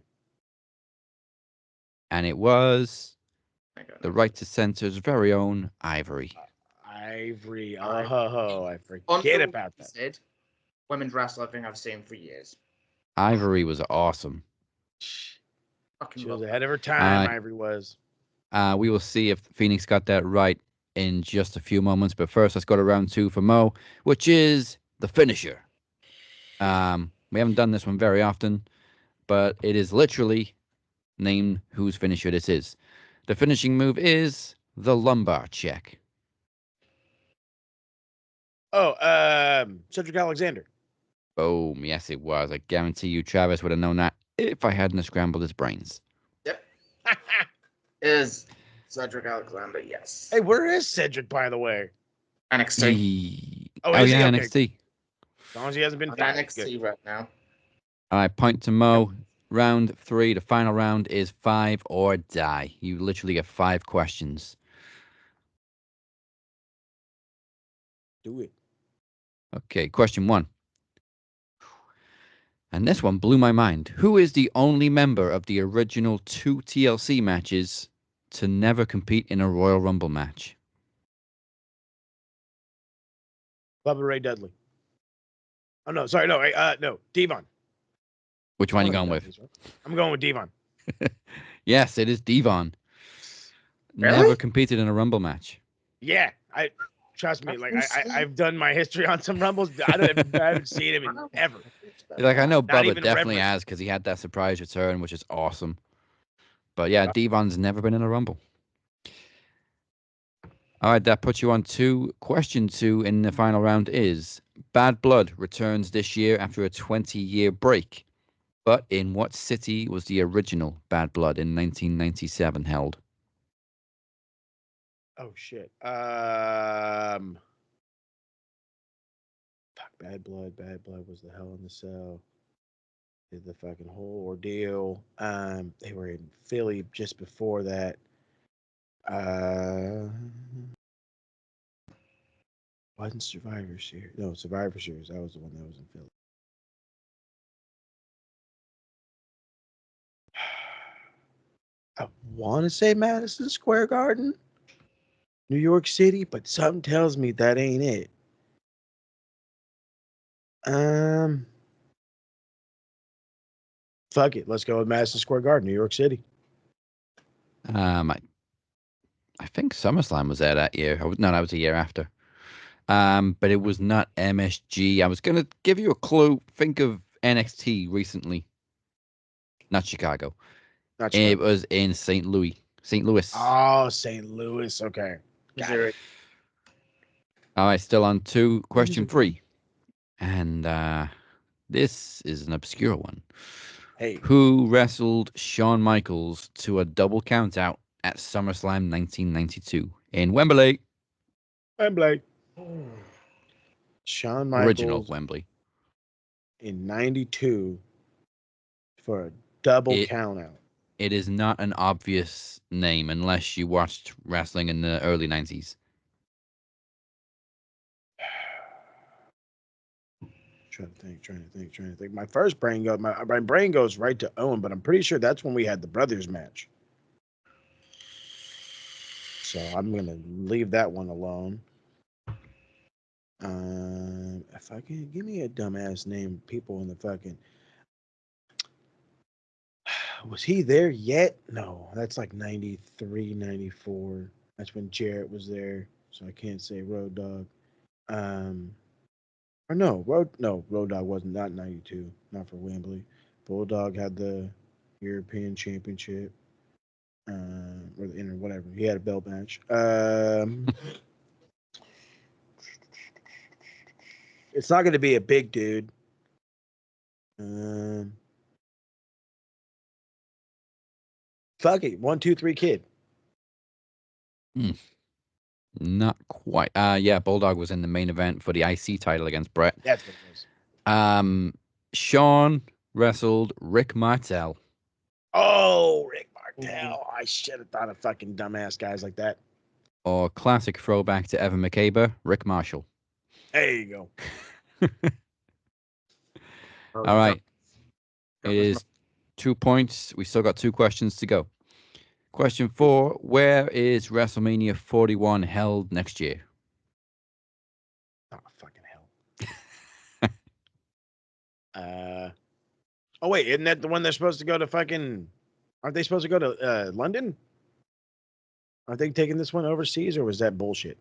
S3: And it was the right to center's very own Ivory.
S4: Ivory. Oh, I forget about that.
S7: Underrated women's wrestler I think I've seen for years.
S3: Ivory was awesome.
S7: Fucking
S4: She was
S7: love
S4: ahead of her
S3: All
S4: time,
S3: right.
S4: Ivory was.
S3: We will see if Phoenix got that right in just a few moments. But first, let's go to round 2 for Mo, which is the finisher. We haven't done this one very often, but it is literally name whose finisher this is. The finishing move is the lumbar check.
S4: Oh, Cedric Alexander.
S3: Boom. Yes, it was. I guarantee you Travis would have known that if I hadn't scrambled his brains.
S7: Yep. Is Cedric Alexander, yes.
S4: Hey, where is Cedric, by the way?
S7: NXT.
S4: Oh,
S3: is
S4: he?
S3: yeah,
S4: Okay.
S3: NXT.
S4: As long as he hasn't been
S7: On
S4: fired.
S7: NXT
S4: Good.
S7: right now.
S3: All right, point to Mo. Round 3, the final round is 5 or die. You literally get 5 questions.
S4: Do it.
S3: Okay, question 1. And this one blew my mind. Who is the only member of the original 2 TLC matches to never compete in a Royal Rumble match?
S4: Bubba Ray Dudley. Oh, no, sorry. No, no. Devon.
S3: Which one are you going with?
S4: I'm going with Devon.
S3: Yes, it is Devon.
S7: Really?
S3: Never competed in a Rumble match.
S4: Yeah, trust me. Like I've done my history on some Rumbles. I haven't seen him in ever.
S3: Like, I know
S4: Not
S3: Bubba
S4: even a
S3: definitely
S4: reference.
S3: has because he had that surprise return, which is awesome. But yeah, Devon's never been in a Rumble. All right, that puts you on 2. Question 2 in the final round is Bad Blood returns this year after a 20-year break. But in what city was the original Bad Blood in 1997 held?
S4: Oh shit. Fuck. Bad Blood was the Hell in the Cell. Did the fucking whole ordeal. They were in Philly just before that. Wasn't Survivor Series? No, Survivor Series. That was the one that was in Philly. I want to say Madison Square Garden, New York City, but something tells me that ain't it. Fuck it. Let's go with Madison Square Garden, New York City.
S3: I think SummerSlam was there that year. No, that was a year after. But it was not MSG. I was going to give you a clue. Think of NXT recently. Not Chicago.
S4: Not Chicago.
S3: It was in St. Louis. St. Louis.
S4: Oh, St. Louis. Okay. Got it.
S3: All right, still on to question 3. And this is an obscure one.
S4: Hey.
S3: Who wrestled Shawn Michaels to a double countout at SummerSlam 1992 in Wembley?
S4: Wembley. Shawn Michaels.
S3: Original Wembley.
S4: In 92 for a double countout.
S3: It is not an obvious name unless you watched wrestling in the early 90s.
S4: Trying to think. My first brain my brain goes right to Owen, but I'm pretty sure that's when we had the brothers match. So I'm gonna leave that one alone. If I can give me a dumbass name, people in the fucking. Was he there yet? No, that's like 93, 94. That's when Jarrett was there. So I can't say Road Dogg. Or no, Road Dogg wasn't, not 92, not for Wembley. Bulldog had the European Championship, or the whatever. He had a belt match. It's not going to be a big dude. Fuck it, 1, 2, 3 Kid.
S3: Not quite. Yeah, Bulldog was in the main event for the IC title against Brett.
S4: That's what it was.
S3: Shawn wrestled Rick Martel.
S4: Oh, Rick Martel. I should have thought of fucking dumbass guys like that.
S3: Or classic throwback to Evan McCabe, Rick Marshall.
S4: There you go.
S3: All right. It is 2 points. We still got 2 questions to go. Question 4. Where is WrestleMania 41 held next year?
S4: Oh, fucking hell. Oh, wait. Isn't that the one they're supposed to go to fucking... Aren't they supposed to go to London? Aren't they taking this one overseas, or was that bullshit?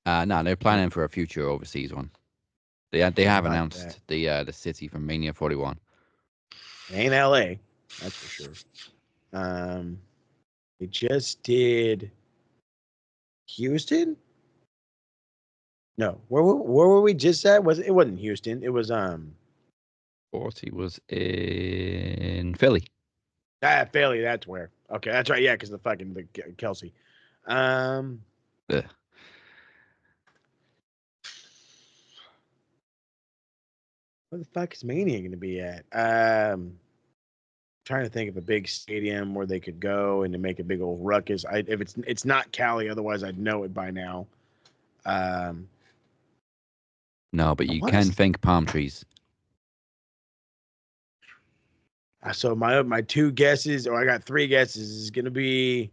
S3: No, they're planning for a future overseas one. They have announced the city for Mania 41.
S4: It ain't LA, that's for sure. They just did Houston? No, where were we just at? It wasn't Houston. It was
S3: 40 was in Philly.
S4: Philly. That's where. Okay, that's right. Yeah, because the Kelsey.
S3: Ugh.
S4: Where the fuck is Mania going to be at? Trying to think of a big stadium where they could go and to make a big old ruckus. If it's not Cali, otherwise I'd know it by now.
S3: No, but you can think palm trees.
S4: So my 2 guesses, or I got 3 guesses, is going to be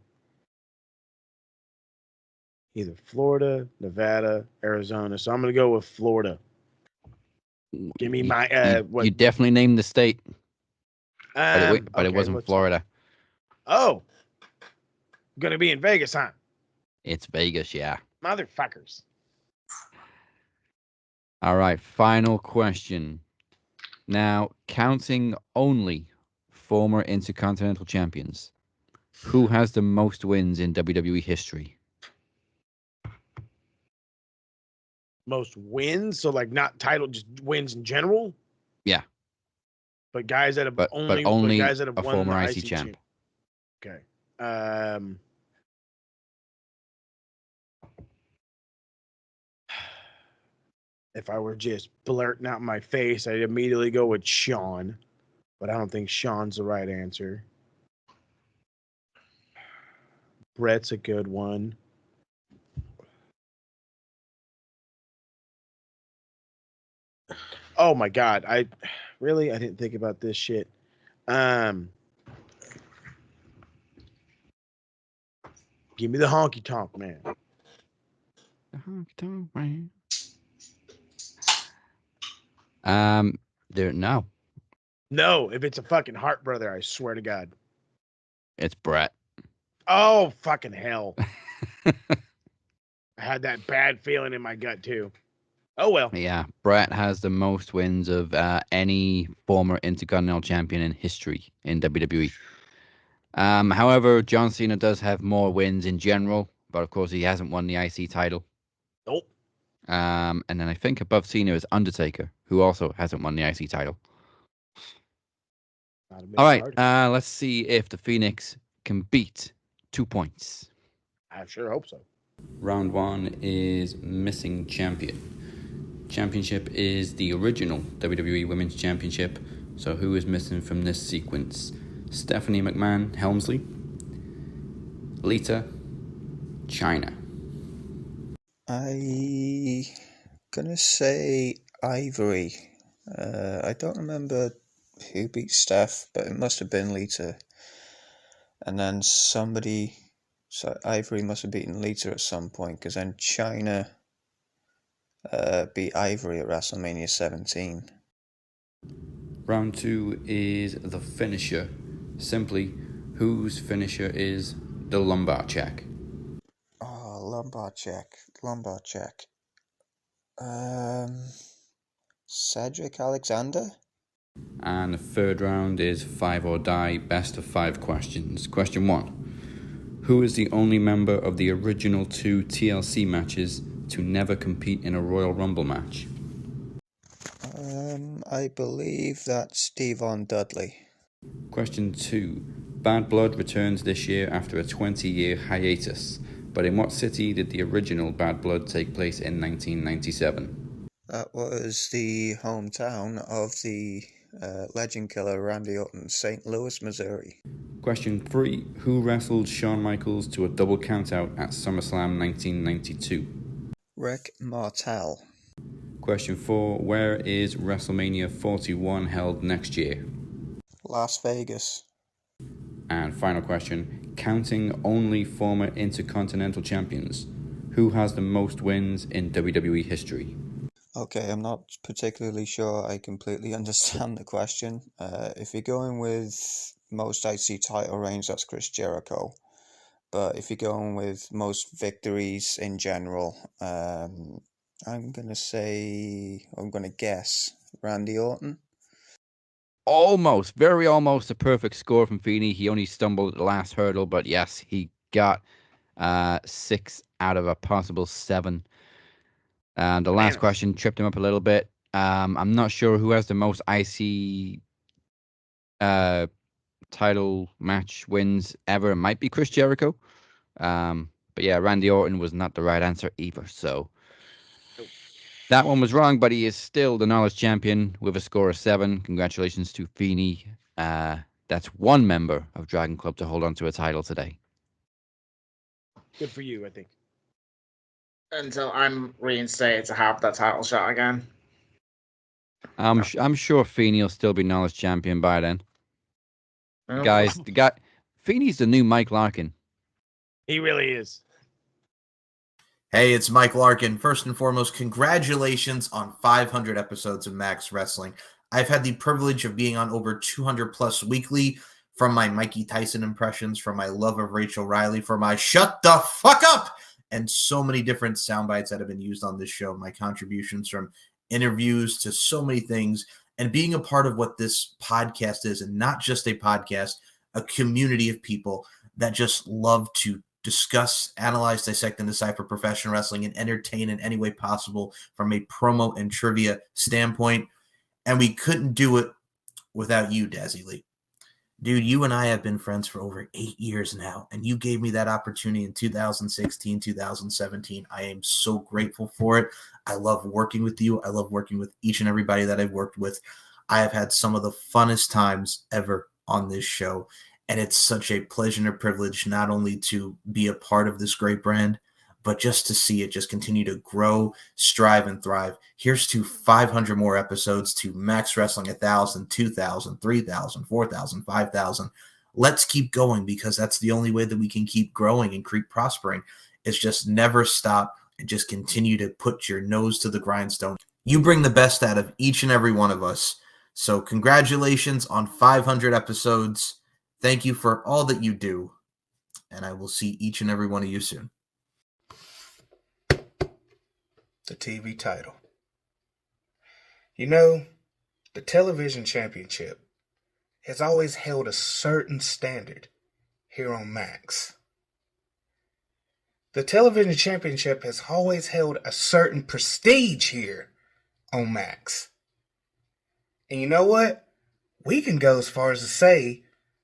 S4: either Florida, Nevada, Arizona. So I'm going to go with Florida. Give me my
S3: You definitely named the state, but it
S4: okay,
S3: wasn't Florida.
S4: Oh, going to be in Vegas, huh?
S3: It's Vegas, yeah.
S4: Motherfuckers.
S3: All right, final question. Now, counting only former Intercontinental Champions, who has the most wins in WWE history?
S4: Most wins? So, like, not title, just wins in general?
S3: Yeah.
S4: But guys that have
S3: but only
S4: guys that have
S3: a
S4: won
S3: former
S4: the
S3: IC champ.
S4: Okay. If I were just blurting out my face, I'd immediately go with Shawn. But I don't think Shawn's the right answer. Brett's a good one. Oh my God. I didn't think about this shit. Give me the honky tonk man.
S3: The honky tonk man. No.
S4: No, if it's a fucking Hart brother, I swear to God.
S3: It's Brett.
S4: Oh, fucking hell. I had that bad feeling in my gut, too. Oh, well.
S3: Yeah, Brett has the most wins of any former Intercontinental Champion in history in WWE. However, John Cena does have more wins in general, but of course he hasn't won the IC title.
S4: Nope.
S3: And then I think above Cena is Undertaker, who also hasn't won the IC title. All right, let's see if the Phoenix can beat 2 points.
S4: I sure hope so.
S3: Round 1 is missing champion. Championship is the original WWE Women's Championship. So who is missing from this sequence? Stephanie McMahon, Helmsley, Lita, Chyna.
S14: I gonna say Ivory. I don't remember who beat Steph, but it must have been Lita. And then Ivory must have beaten Lita at some point, because then Chyna beat Ivory at WrestleMania 17.
S3: Round 2 is the finisher. Simply, whose finisher is the lumbar check?
S14: Oh, lumbar check. Cedric Alexander?
S3: And the third round is 5 or die, best of 5 questions. Question 1. Who is the only member of the original 2 TLC matches to never compete in a Royal Rumble match?
S14: I believe that's Devon Dudley.
S3: Question 2. Bad Blood returns this year after a 20-year hiatus, but in what city did the original Bad Blood take place in 1997?
S14: That was the hometown of the legend killer Randy Orton, St. Louis, Missouri.
S3: Question 3. Who wrestled Shawn Michaels to a double countout at SummerSlam 1992?
S14: Rick Martel.
S15: Question 4. Where is WrestleMania 41 held next year?
S14: Las Vegas.
S15: And final question. Counting only former Intercontinental Champions, who has the most wins in WWE history?
S14: Okay, I'm not particularly sure I completely understand the question. If you're going with most IC title reigns, that's Chris Jericho. But if you're going with most victories in general, I'm going to guess Randy Orton.
S3: Almost, very almost a perfect score from Feeney. He only stumbled at the last hurdle, but yes, he got 6 out of a possible 7. And the last question tripped him up a little bit. I'm not sure who has the most IC title match wins ever. It might be Chris Jericho. But yeah, Randy Orton was not the right answer either. So that one was wrong, but he is still the Knowledge Champion with a score of 7. Congratulations to Feeney. That's one member of Dragon Club to hold on to a title today.
S4: Good for you, I think.
S7: Until I'm reinstated to have that title shot again.
S3: I'm sure Feeney will still be Knowledge Champion by then.
S7: Oh.
S3: The guy, Feeney's the new Mike Larkin.
S4: He really is.
S16: Hey, it's Mike Larkin. First and foremost, congratulations on 500 episodes of Max Wrestling. I've had the privilege of being on over 200 plus weekly, from my Mikey Tyson impressions, from my love of Rachel Riley, for my shut the fuck up, and so many different sound bites that have been used on this show. My contributions from interviews to so many things, and being a part of what this podcast is, and not just a podcast, a community of people that just love to discuss, analyze, dissect, and decipher professional wrestling and entertain in any way possible from a promo and trivia standpoint. And we couldn't do it without you, Dazzy Lee. Dude, you and I have been friends for over 8 years now, and you gave me that opportunity in 2016, 2017. I am so grateful for it. I love working with you. I love working with each and everybody that I've worked with. I have had some of the funnest times ever on this show, and it's such a pleasure and a privilege not only to be a part of this great brand, but just to see it just continue to grow, strive, and thrive. Here's to 500 more episodes, to Max Wrestling 1,000, 2,000, 3,000, 4,000, 5,000. Let's keep going, because that's the only way that we can keep growing and keep prospering. Is just never stop and just continue to put your nose to the grindstone. You bring the best out of each and every one of us. So congratulations on 500 episodes. Thank you for all that you do. And I will see each and every one of you soon.
S6: The TV title. You know, the television championship has always held a certain standard here on Max. The television championship has always held a certain prestige here on Max. And you know what? We can go as far as to say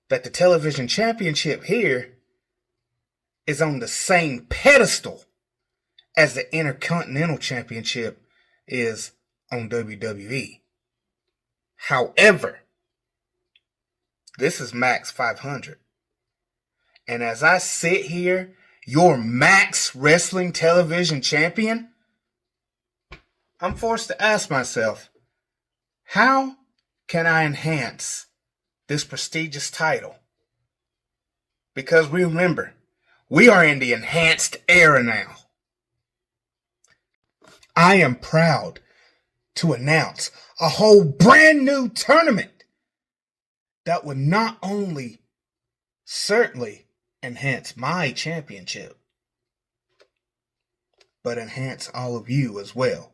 S6: that the television championship here is on the same pedestal as the Intercontinental Championship is on WWE. However, this is Max 500. And as I sit here, your Max Wrestling Television Champion, I'm forced to ask myself, how can I enhance this prestigious title? Because remember, we are in the enhanced era now. I am proud to announce a whole brand new tournament that would not only certainly enhance my championship, but enhance all of you as well.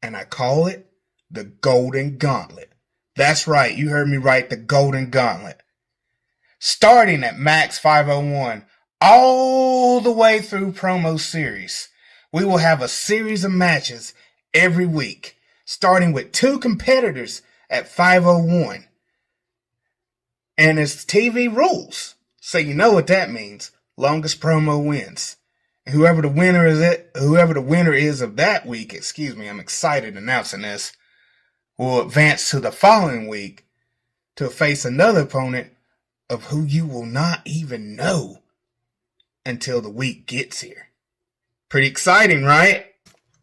S6: And I call it the Golden Gauntlet. That's right, you heard me right, the Golden Gauntlet. Starting at Max 501 all the way through promo series, we will have a series of matches every week, starting with 2 competitors at 501. And it's TV rules, so you know what that means. Longest promo wins. And whoever the winner is of that week, I'm excited announcing this, will advance to the following week to face another opponent of who you will not even know until the week gets here. Pretty exciting, right?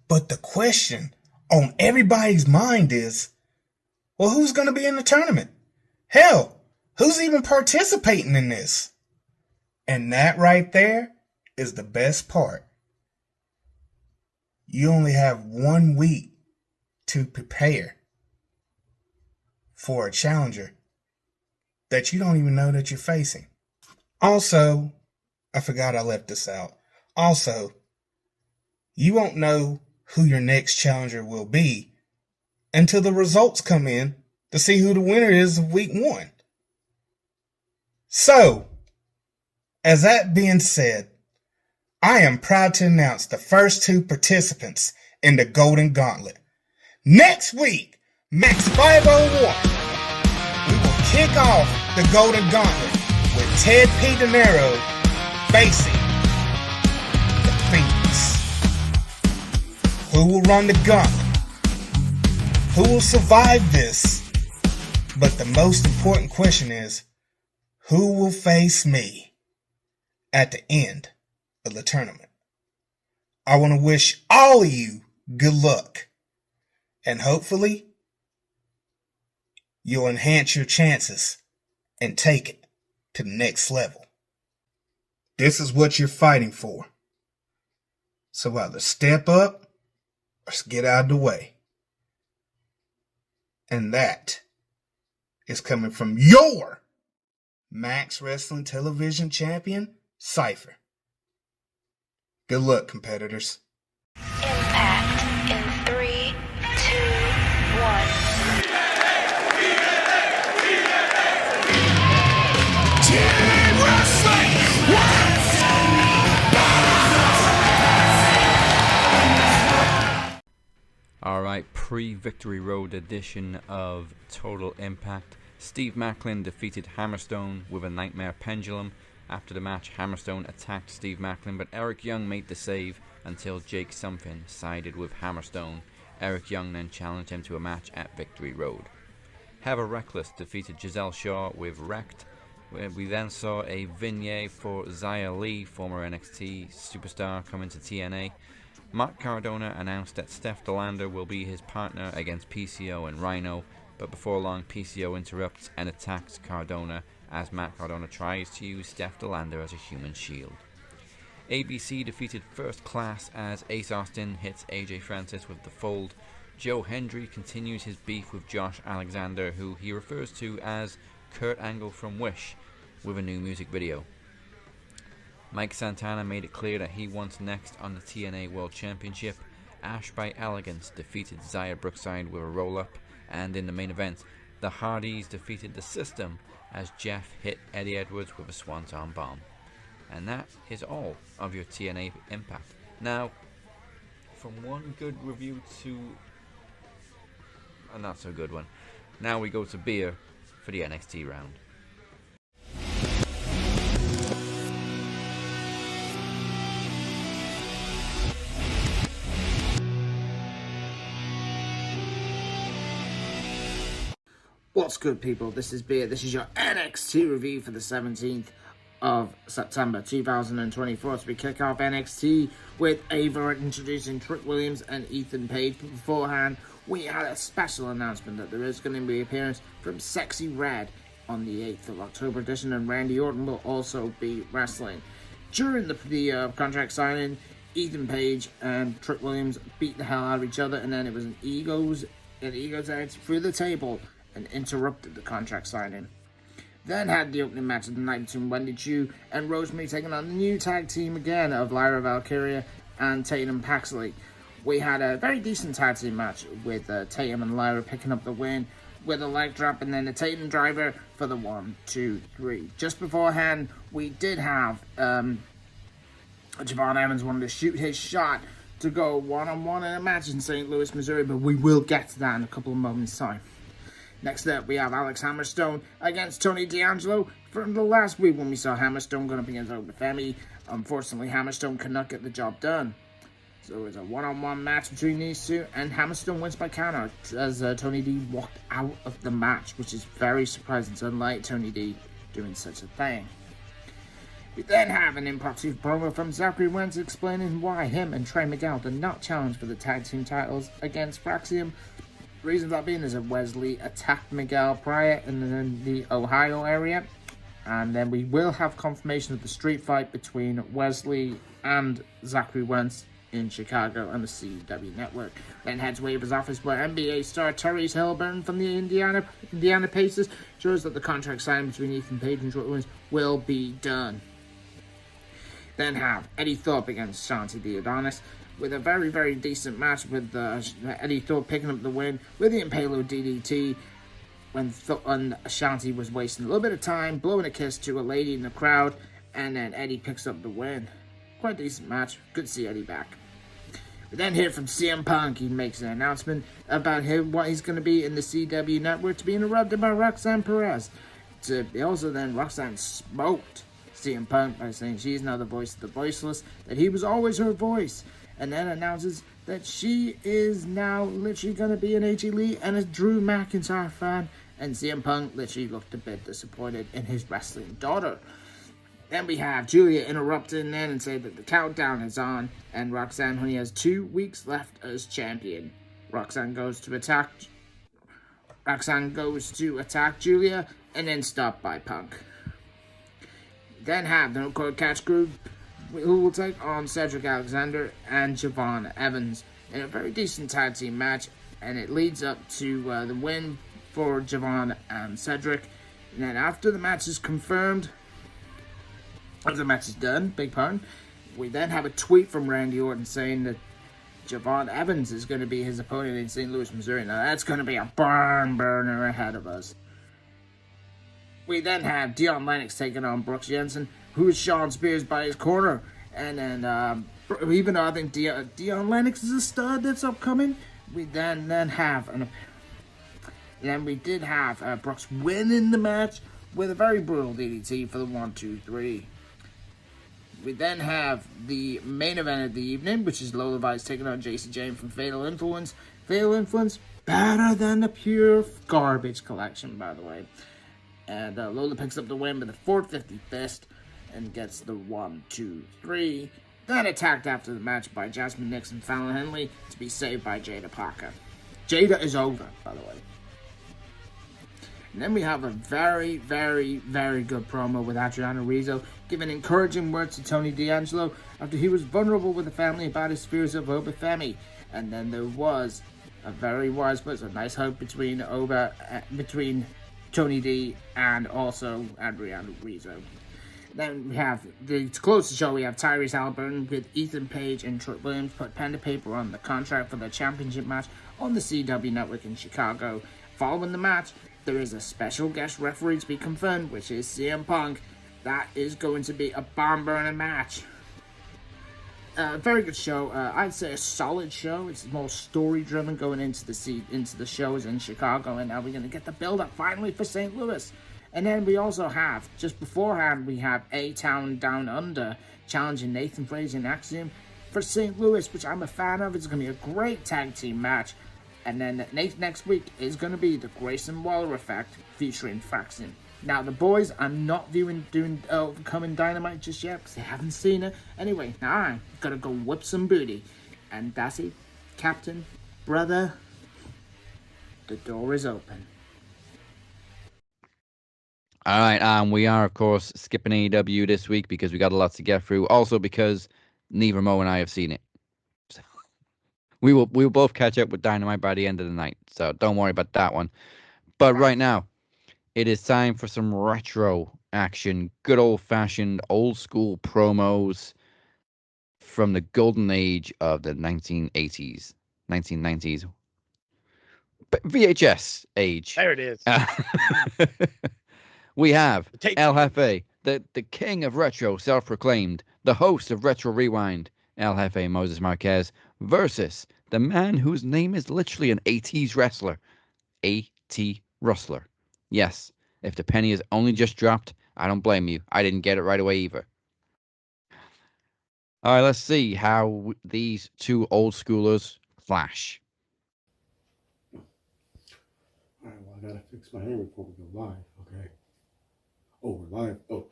S6: But the question on everybody's mind is, well, who's going to be in the tournament? Hell, who's even participating in this? And that right there is the best part. You only have 1 week to prepare for a challenger that you don't even know that you're facing. Also, I forgot I left this out. Also, you won't know who your next challenger will be until the results come in to see who the winner is of week 1. So, as that being said, I am proud to announce the first 2 participants in the Golden Gauntlet. Next week, Max 501, we will kick off the Golden Gauntlet with Ted P. De Niro facing the Phoenix. Who will run the gauntlet? Who will survive this? But the most important question is, who will face me at the end of the tournament? I want to wish all of you good luck. And hopefully, you'll enhance your chances and take it to the next level. This is what you're fighting for. So either step up or get out of the way. And that is coming from your Max Wrestling Television Champion, Cypher. Good luck, competitors.
S8: Impact in 3, 2, 1.
S15: Alright, pre-Victory Road edition of Total Impact. Steve Macklin defeated Hammerstone with a Nightmare Pendulum. After the match, Hammerstone attacked Steve Macklin, but Eric Young made the save until Jake Something sided with Hammerstone. Eric Young then challenged him to a match at Victory Road. Heather Reckless defeated Giselle Shaw with Wrecked. We then saw a vignette for Xia Li, former NXT superstar, coming to TNA. Matt Cardona announced that Steph DeLander will be his partner against PCO and Rhino, but before long PCO interrupts and attacks Cardona as Matt Cardona tries to use Steph DeLander as a human shield. ABC defeated First Class as Ace Austin hits AJ Francis with the fold. Joe Hendry continues his beef with Josh Alexander, who he refers to as Kurt Angle from Wish, with a new music video. Mike Santana made it clear that he wants next on the TNA World Championship. Ash by Elegance defeated Xia Brookside with a roll-up, and in the main event, the Hardys defeated The System as Jeff hit Eddie Edwards with a Swanton Bomb. And that is all of your TNA Impact. Now, from one good review to a not so good one, now we go to beer for the NXT round.
S7: What's good, people? This is Beer. This is your NXT review for the 17th of September 2024. So we kick off NXT with Ava introducing Trick Williams and Ethan Page. But beforehand, we had a special announcement that there is going to be an appearance from Sexy Red on the 8th of October edition, and Randy Orton will also be wrestling. During the contract signing, Ethan Page and Trick Williams beat the hell out of each other, and then it was an egos out through the table and interrupted the contract signing. Then had the opening match of the night between Wendy Chu and Rosemary, taking on the new tag team again of Lyra Valkyria and Tatum Paxley. We had a very decent tag team match with Tatum and Lyra picking up the win with a leg drop and then a Tatum driver for the 1, 2, 3. Just beforehand, we did have Javon Evans wanted to shoot his shot to go one-on-one in a match in St. Louis, Missouri, but we will get to that in a couple of moments' time. Next up, we have Alex Hammerstone against Tony D'Angelo. From the last week when we saw Hammerstone going up against Obafemi, unfortunately Hammerstone could not get the job done. So it was a one-on-one match between these two, and Hammerstone wins by counter as Tony D walked out of the match, which is very surprising. It's unlike Tony D doing such a thing. We then have an impromptu promo from Zachary Wentz explaining why him and Trey Miguel did not challenge for the tag team titles against Fraxium. The reason for that being is that Wesley attacked Miguel prior in the Ohio area. And then we will have confirmation of the street fight between Wesley and Zachary Wentz in Chicago on the CW network. Then heads to Reaper's office where NBA star Tyrese Halliburton from the Indiana Pacers shows that the contract signed between Ethan Page and Jordan Williams will be done. Then have Eddie Thorpe against Shanti the Adonis with a very, very decent match with Eddie Thorpe picking up the win with the Impalo DDT when Shanti was wasting a little bit of time, blowing a kiss to a lady in the crowd, and then Eddie picks up the win. Quite a decent match. Good to see Eddie back. We then hear from CM Punk. He makes an announcement about what he's going to be in the CW network to be interrupted by Roxanne Perez. Roxanne smoked CM Punk by saying she's now the voice of the voiceless, that he was always her voice, and then announces that she is now literally going to be an AJ Lee and a Drew McIntyre fan, and CM Punk literally looked a bit disappointed in his wrestling daughter. Then we have Julia interrupting then and say that the countdown is on, and Roxanne only has 2 weeks left as champion. Roxanne goes to attack Julia, and then stopped by Punk. Then have the No Code Catch Group, who will take on Cedric Alexander and Javon Evans in a very decent tag team match, and it leads up to the win for Javon and Cedric. And then after the match is confirmed, after the match is done, we then have a tweet from Randy Orton saying that Javon Evans is going to be his opponent in St. Louis, Missouri. Now that's going to be a barn burner ahead of us. We then have Dion Lennox taking on Brooks Jensen, who is Sean Spears by his corner. And then, even though I think Dion Lennox is a stud that's upcoming, we then have we did have Brooks winning the match with a very brutal DDT for the 1-2-3. We then have the main event of the evening, which is Lola Vice taking on JC Jane from Fatal Influence. Fatal Influence, better than the pure garbage collection, by the way. And Lola picks up the win with a 450 fist and gets the 1-2-3. Then attacked after the match by Jasmine Nix and Fallon Henley to be saved by Jada Parker. Jada is over, by the way. And then we have a very, very, very good promo with Adriano Rizzo giving encouraging words to Tony D'Angelo after he was vulnerable with the family about his fears of Obafemi. And then there was a very wise but a nice hug between Tony D and also Adriano Rizzo. Then we have, to close the show, we have Tyrese Halliburton with Ethan Page and Trent Williams put pen to paper on the contract for the championship match on the CW network in Chicago. Following the match, there is a special guest referee to be confirmed, which is CM Punk. That is going to be a barn-burner match. Very good show. I'd say a solid show. It's more story-driven going into the shows in Chicago, and now we're going to get the build-up finally for St. Louis. And then we also have, just beforehand, we have A-Town Down Under challenging Nathan Frazier and Axiom for St. Louis, which I'm a fan of. It's going to be a great tag team match. And then next week is going to be the Grayson Waller Effect featuring Fraxon. Now, the boys, I'm not doing Overcoming Dynamite just yet because they haven't seen it. Anyway, now I'm going to go whip some booty. And that's it. Captain, brother, the door is open.
S3: All right, we are, of course, skipping AEW this week because we got a lot to get through. Also because neither Mo and I have seen it. So we will both catch up with Dynamite by the end of the night. So don't worry about that one. But right now, it is time for some retro action. Good old-fashioned, old-school promos from the golden age of the 1980s, 1990s. VHS age.
S4: There it is.
S3: We have El Jefe, the king of retro, self-proclaimed, the host of Retro Rewind, El Jefe Moses Marquez, versus the man whose name is literally an 80s wrestler, A.T. Rustlar. Yes, if the penny has only just dropped, I don't blame you. I didn't get it right away either. All right, let's see how these two old schoolers clash.
S17: All right, well, I gotta fix my hair before we go live, okay? Oh, we're live. Oh.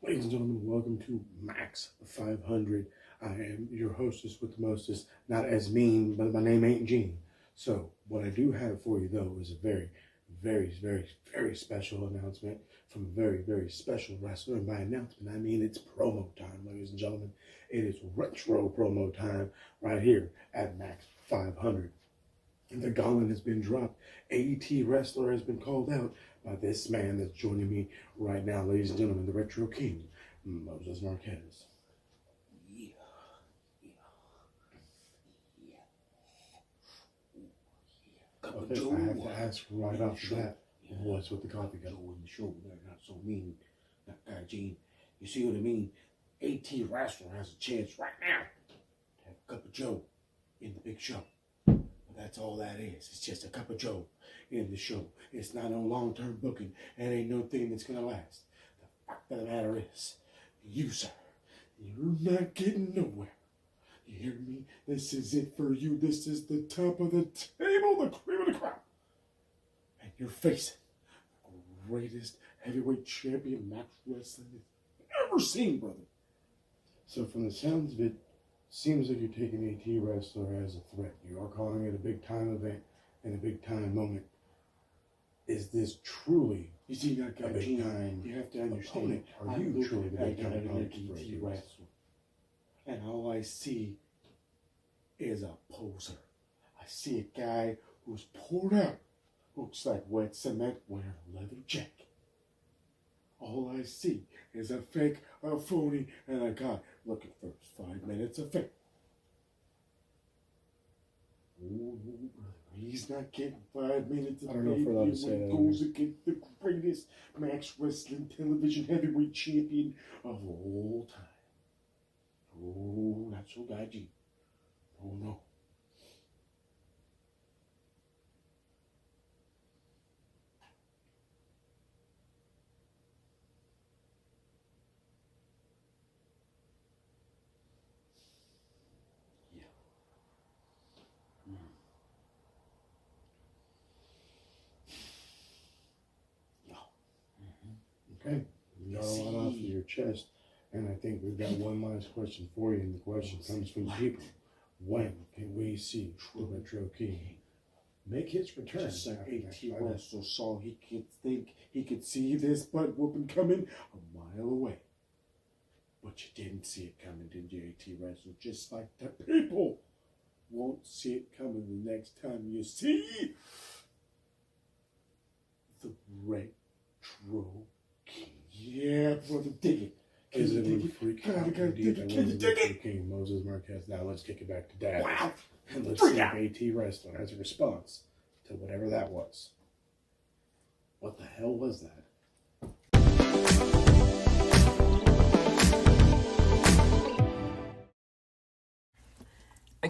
S17: Ladies and gentlemen, welcome to Max 500. I am your hostess with the mostest, not as mean, but my name ain't Gene. So, what I do have for you, though, is a very, very, very, very special announcement from a very, very special wrestler. And by announcement, I mean it's promo time, ladies and gentlemen. It is retro promo time right here at Max 500. The gauntlet has been dropped. AT Wrestler has been called out by this man that's joining me right now, ladies and gentlemen, the Retro King, Moses Marquez. Okay, I have to ask right off the bat, what's with the coffee cup?
S18: In the show, not so mean. Gene, you see what I mean? AT Wrestler has a chance right now to have a cup of Joe in the big show. But that's all that is. It's just a cup of Joe in the show. It's not no long-term booking. It ain't no thing that's gonna last. The fact of the matter is, you, sir, you're not getting nowhere. You hear me? This is it for you. This is the top of the table, the cream of the crop. And you're facing the greatest heavyweight champion Max Wrestling has ever seen, brother.
S17: So from the sounds of it, seems like you're taking AT Wrestler as a threat. You are calling it a big-time event and a big-time moment. Is this truly
S18: you see,
S17: a big-time?
S18: You have to understand.
S17: Are you truly the big-time opponent for
S18: AT Wrestler? And all I see is a poser. I see a guy who's poured out, looks like wet cement wearing a leather jacket. All I see is a fake, a phony, and a guy looking for his 5 minutes of fame. Ooh, brother, he's not getting 5 minutes of fame.
S17: I don't know if we're allowed to say that.
S18: He goes against the greatest Max Wrestling television heavyweight champion of all time. Oh, not so dodgy. Oh, no. Yeah. Yeah.
S17: Okay, you got a lot off of your chest, and I think we've got one last question for you, and the question comes from the people. When can we see the Retro King make his return?
S18: Just like AT Wrestler saw he could see this butt whooping coming a mile away. But you didn't see it coming, did you, AT Wrestler? Just like the people won't see it coming the next time you see the Retro King. Yeah, brother, dig it.
S17: Is it a freak out indeed? Can you dig it? King Moses Marquez. Now let's kick it back to Dad.
S18: Wow.
S17: And let's see if AT Wrestler has a response to whatever that was. What the hell was that?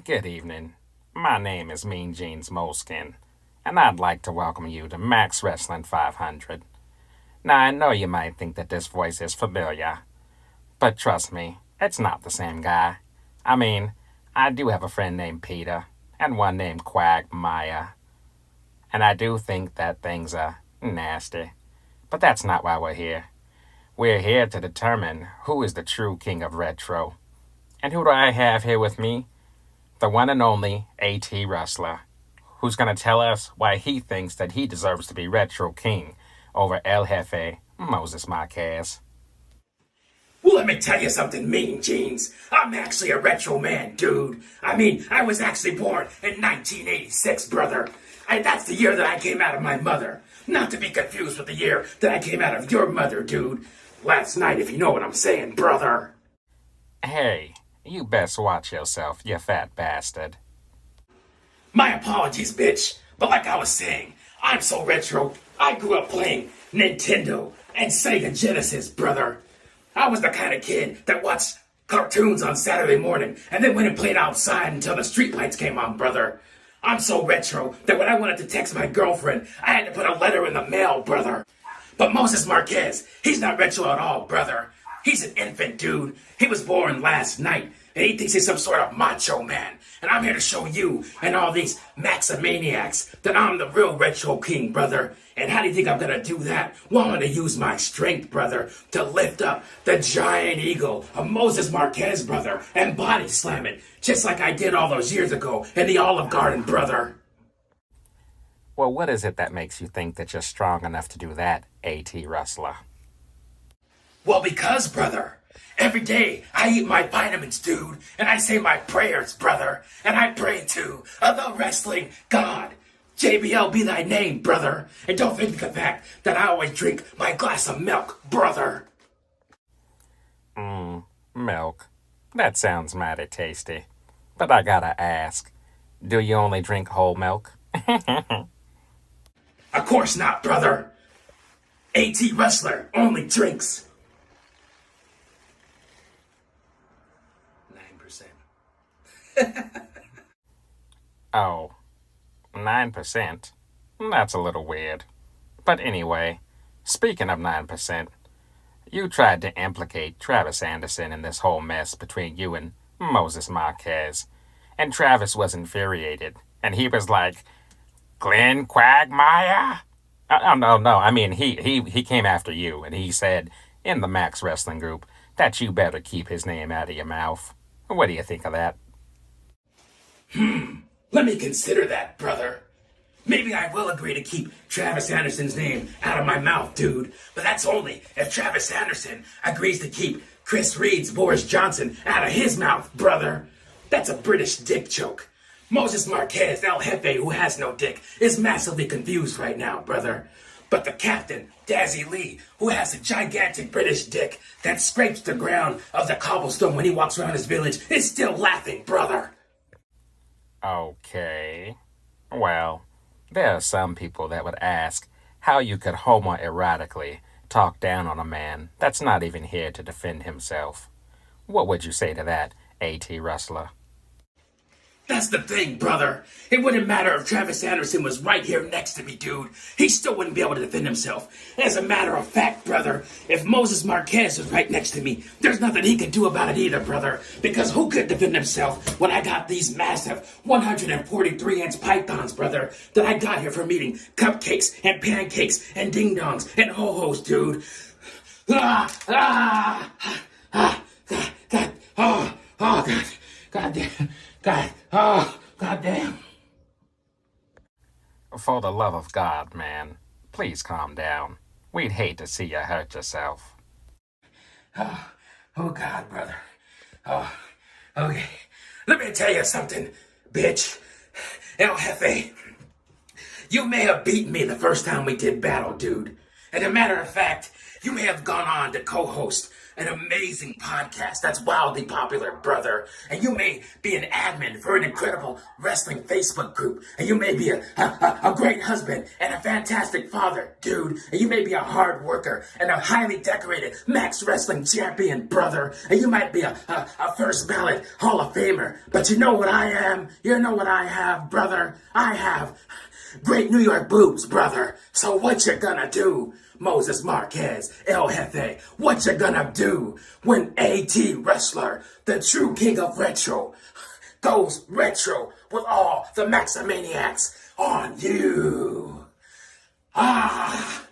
S19: Good evening. My name is Mean Gene's Moleskin, and I'd like to welcome you to Max Wrestling 500. Now, I know you might think that this voice is familiar, but trust me, it's not the same guy. I mean, I do have a friend named Peter, and one named Quagmire. And I do think that things are nasty. But that's not why we're here. We're here to determine who is the true king of retro. And who do I have here with me? The one and only AT Wrestler, who's going to tell us why he thinks that he deserves to be retro king over El Jefe, Moses Marquez.
S20: Well, let me tell you something, Mean Genes. I'm actually a retro man, dude. I mean, I was actually born in 1986, brother. That's the year that I came out of my mother. Not to be confused with the year that I came out of your mother, dude. Last night, if you know what I'm saying, brother.
S19: Hey, you best watch yourself, you fat bastard.
S20: My apologies, bitch. But like I was saying, I'm so retro, I grew up playing Nintendo and Sega Genesis, brother. I was the kind of kid that watched cartoons on Saturday morning and then went and played outside until the streetlights came on, brother. I'm so retro that when I wanted to text my girlfriend, I had to put a letter in the mail, brother. But Moses Marquez, he's not retro at all, brother. He's an infant, dude. He was born last night. and he thinks he's some sort of macho man. And I'm here to show you and all these Maximaniacs that I'm the real Retro King, brother. And how do you think I'm gonna do that? Well, I'm gonna use my strength, brother, to lift up the giant eagle of Moses Marquez, brother, and body slam it, just like I did all those years ago in the Olive Garden, brother.
S19: Well, what is it that makes you think that you're strong enough to do that, A.T. Rustlar?
S20: Well, because, brother, every day I eat my vitamins, dude, and I say my prayers, brother, and I pray to the wrestling god. JBL be thy name, brother, and don't forget the fact that I always drink my glass of milk, brother.
S19: Milk. That sounds mighty tasty. But I gotta ask, do you only drink whole milk?
S20: Of course not, brother. A.T. Rustlar only drinks 9%.
S19: Oh, 9%? That's a little weird. But anyway, speaking of 9%, you tried to implicate Travis Anderson in this whole mess between you and Moses Marquez. And Travis was infuriated. And he was like, Glenn Quagmire? No. I mean, he came after you, and he said in the Max Wrestling group that you better keep his name out of your mouth. What do you think of that?
S20: Let me consider that, brother. Maybe I will agree to keep Travis Anderson's name out of my mouth, dude. But that's only if Travis Anderson agrees to keep Chris Reid's Boris Johnson out of his mouth, brother. That's a British dick joke. Moses Marquez, El Jefe, who has no dick, is massively confused right now, brother. But the captain, Dazzy Lee, who has a gigantic British dick that scrapes the ground of the cobblestone when he walks around his village, is still laughing, brother.
S19: Okay. Well, there are some people that would ask how you could homoerotically talk down on a man that's not even here to defend himself. What would you say to that, A.T. Rustlar?
S20: That's the thing, brother. It wouldn't matter if Travis Anderson was right here next to me, dude. He still wouldn't be able to defend himself. As a matter of fact, brother, if Moses Marquez was right next to me, there's nothing he could do about it either, brother. Because who could defend himself when I got these massive 143-inch pythons, brother, that I got here from eating cupcakes and pancakes and ding-dongs and ho-hos, dude. God, God damn.
S19: For the love of God, man, please calm down. We'd hate to see you hurt yourself.
S20: Oh, God, brother. Oh, okay. Let me tell you something, bitch. El Jefe, you may have beaten me the first time we did battle, dude. And a matter of fact, you may have gone on to co-host an amazing podcast that's wildly popular, brother. And you may be an admin for an incredible wrestling Facebook group. And you may be a great husband and a fantastic father, dude. And you may be a hard worker and a highly decorated Max Wrestling champion, brother. And you might be a first ballot Hall of Famer. But you know what I am? You know what I have, brother? I have great New York boobs, brother. So what you gonna do? Moses Marquez, El Jefe, what you gonna do when A.T. Rustlar, the true king of retro, goes retro with all the Maximaniacs on you? Oh,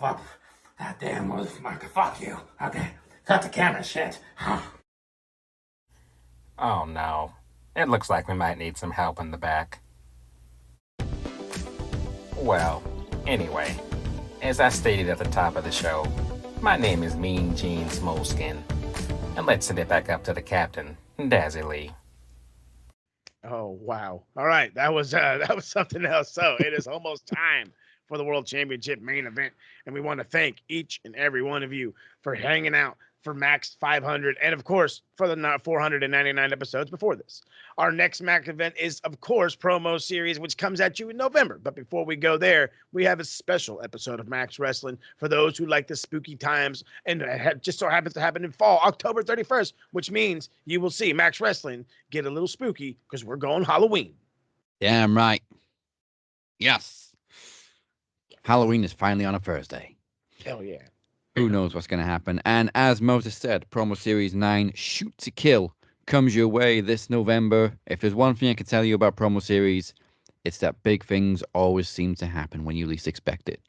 S20: fuck. That damn Moses Marquez, fuck you. Okay, cut the camera, shit.
S19: Oh no. It looks like we might need some help in the back. Well, anyway, as I stated at the top of the show, my name is Mean Gene Smoleskin, and let's send it back up to the captain, Dazzy Lee.
S4: Oh, wow. All right, that was something else. So it is almost time for the World Championship main event, and we want to thank each and every one of you for hanging out for Max 500, and of course for the 499 episodes before this. Our next Max event is, of course, Promo Series, which comes at you in November. But before we go there, we have a special episode of Max Wrestling for those who like the spooky times, and it just so happens to happen in fall, October 31st, which means you will see Max Wrestling get a little spooky because we're going Halloween.
S3: Damn right. Yes. Halloween is finally on a Thursday.
S4: Hell yeah.
S3: Who knows what's going to happen? And as Moses said, promo series 9, Shoot to Kill, comes your way this November. If there's one thing I can tell you about promo series, it's that big things always seem to happen when you least expect it.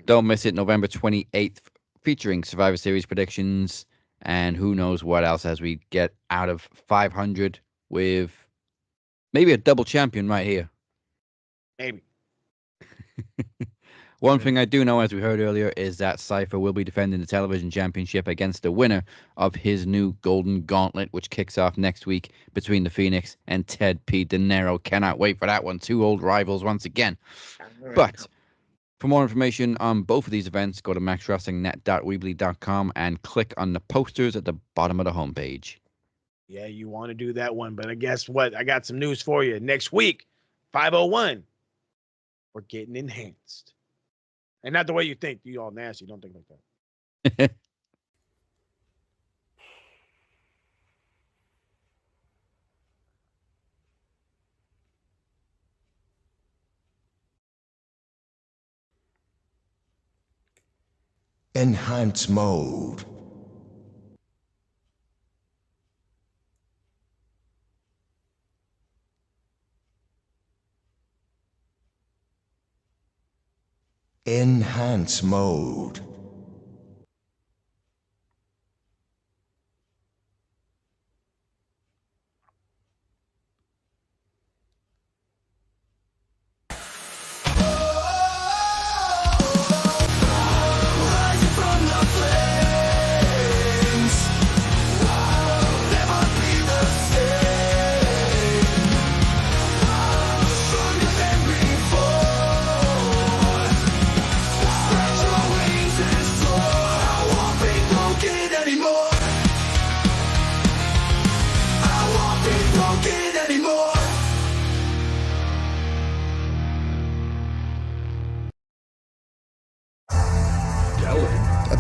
S3: Don't miss it, November 28th, featuring Survivor Series predictions and who knows what else as we get out of 500 with maybe a double champion right here.
S4: Maybe.
S3: One thing I do know, as we heard earlier, is that Cypher will be defending the television championship against the winner of his new Golden Gauntlet, which kicks off next week between the Phoenix and Ted P. De Niro. Cannot wait for that one. Two old rivals once again. But for more information on both of these events, go to maxwrestlingnet.weebly.com and click on the posters at the bottom of the homepage.
S4: Yeah, you want to do that one. But guess what? I got some news for you. Next week, 501, we're getting enhanced. And not the way you think. You all nasty. Don't think like that.
S21: Enhance mode. Enhance mode.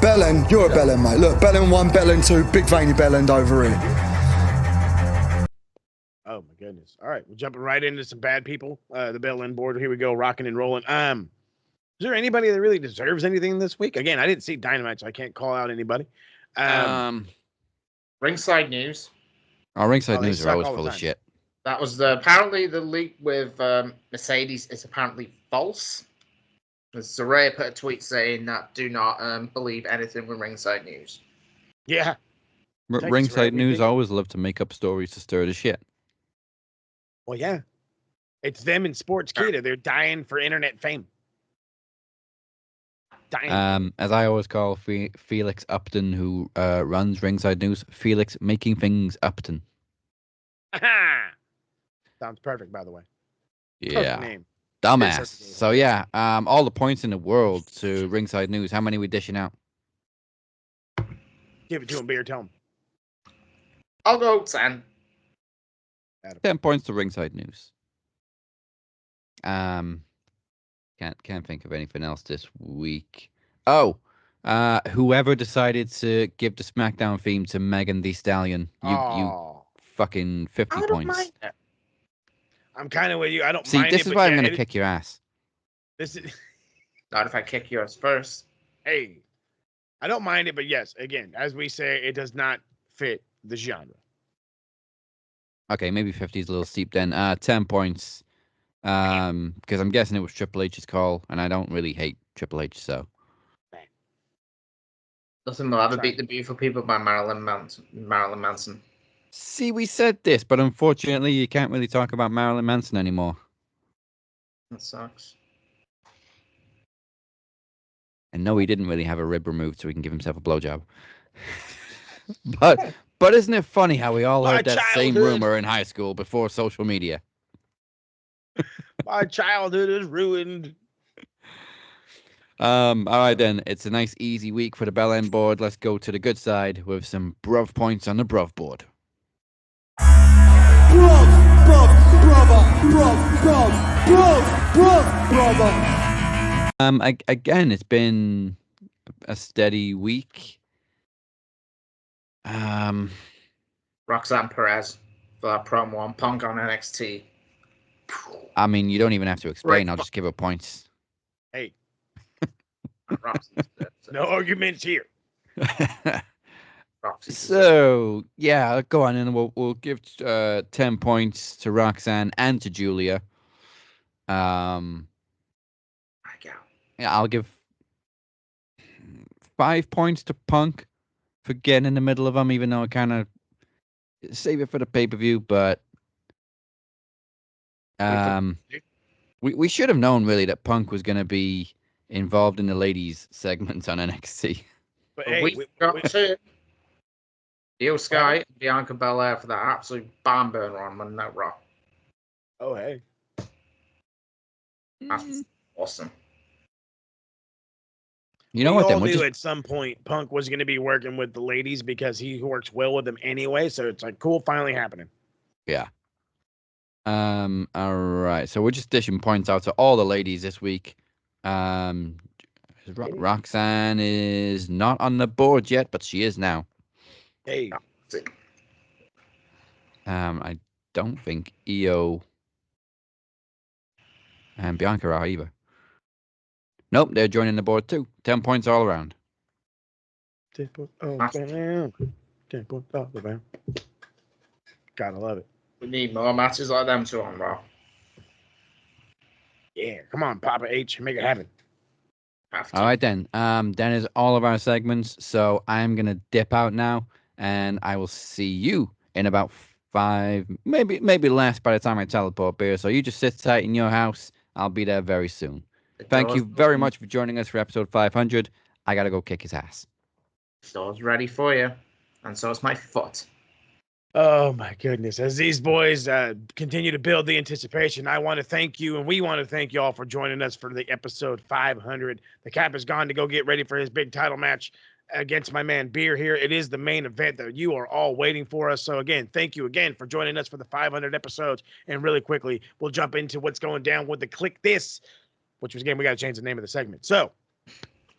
S1: Bellend, you're a Bellend, mate. Look, Bellend 1, Bellend 2, big veiny Bellend over here.
S4: Oh my goodness. All right, we're jumping right into some bad people. The Bell End board. Here we go, rocking and rolling. Is there anybody that really deserves anything this week? Again, I didn't see Dynamite, so I can't call out anybody.
S7: Ringside News.
S3: Ringside News are always full of shit.
S7: That was apparently the leak with Mercedes is apparently false. Saraya put a tweet saying that do not believe anything with Ringside News.
S4: Yeah.
S3: Ringside News always love to make up stories to stir the shit.
S4: Well, yeah. It's them in Sports Kita. They're dying for internet fame. Dying.
S3: As I always call Felix Upton, who runs Ringside News, Felix Making Things Upton.
S4: Sounds perfect, by the way.
S3: Yeah.
S4: Perfect name.
S3: Dumbass. So yeah, all the points in the world to Ringside News. How many are we dishing out?
S4: Give it to him, Beer. Tell him.
S7: I'll go 10.
S3: 10 points to Ringside News. Can't think of anything else this week. Oh, whoever decided to give the Smackdown theme to Megan Thee Stallion, you fucking 50 points.
S4: I'm kind of with you. I don't
S3: See,
S4: mind
S3: this
S4: it,
S3: is
S4: but
S3: why
S4: yeah,
S3: I'm going to kick your ass.
S4: This is
S7: not if I kick yours first.
S4: Hey, I don't mind it, but yes, again, as we say, it does not fit the genre.
S3: Okay, maybe 50 is a little steep then. 10 points. Because I'm guessing it was Triple H's call, and I don't really hate Triple H, so.
S7: Nothing will ever beat the Beautiful People by Marilyn Manson.
S3: See, we said this, but unfortunately, you can't really talk about Marilyn Manson anymore.
S7: That sucks.
S3: And no, he didn't really have a rib removed so he can give himself a blowjob. But isn't it funny how we all heard that same rumor in high school before social media?
S4: My childhood is ruined.
S3: All right then. It's a nice easy week for the Bell End board. Let's go to the good side with some bruv points on the bruv board. Again, it's been a steady week.
S7: Roxanne Perez for that promo on Punk on NXT.
S3: I mean, you don't even have to explain. I'll just give her points.
S4: Hey, No arguments here.
S3: So yeah, go on, and we'll give 10 points to Roxanne and to Julia. Yeah, I'll give 5 points to Punk for getting in the middle of them, even though I kind of save it for the pay-per-view. But we should have known really that Punk was going to be involved in the ladies segments on NXT.
S4: But
S7: Well,
S4: hey,
S7: we got to Io Sky and Bianca Belair for that absolute barn burner on Monday Night Raw.
S4: Oh, hey.
S7: That's awesome.
S3: You know
S4: we
S3: what?
S4: all
S3: Then
S4: knew at some point Punk was going to be working with the ladies because he works well with them anyway. So it's like cool, finally happening.
S3: Yeah. All right. So we're just dishing points out to all the ladies this week. Roxanne is not on the board yet, but she is now.
S4: Hey.
S3: I don't think Io and Bianca are either. Nope, they're joining the board too. 10 points all around.
S4: 10 points all around. 10 points all around. Gotta love it.
S7: We need more matches like them two on Raw.
S4: Yeah, come on, Papa H, make it happen.
S3: All right then. That is all of our segments. So I'm gonna dip out now, and I will see you in about 5, maybe less by the time I teleport, Beer. So you just sit tight in your house. I'll be there very soon. Thank you very much for joining us for episode 500. I gotta go kick his ass.
S7: Store's ready for you, and so is my foot.
S4: Oh my goodness. As these boys continue to build the anticipation, I want to thank you, and we want to thank you all for joining us for the episode 500. The Cap is gone to go get ready for his big title match against my man Beer here. It is the main event that you are all waiting for us. So again, thank you again for joining us for the 500 episodes. And really quickly, we'll jump into what's going down with the Click This, which was, again, we got to change the name of the segment. So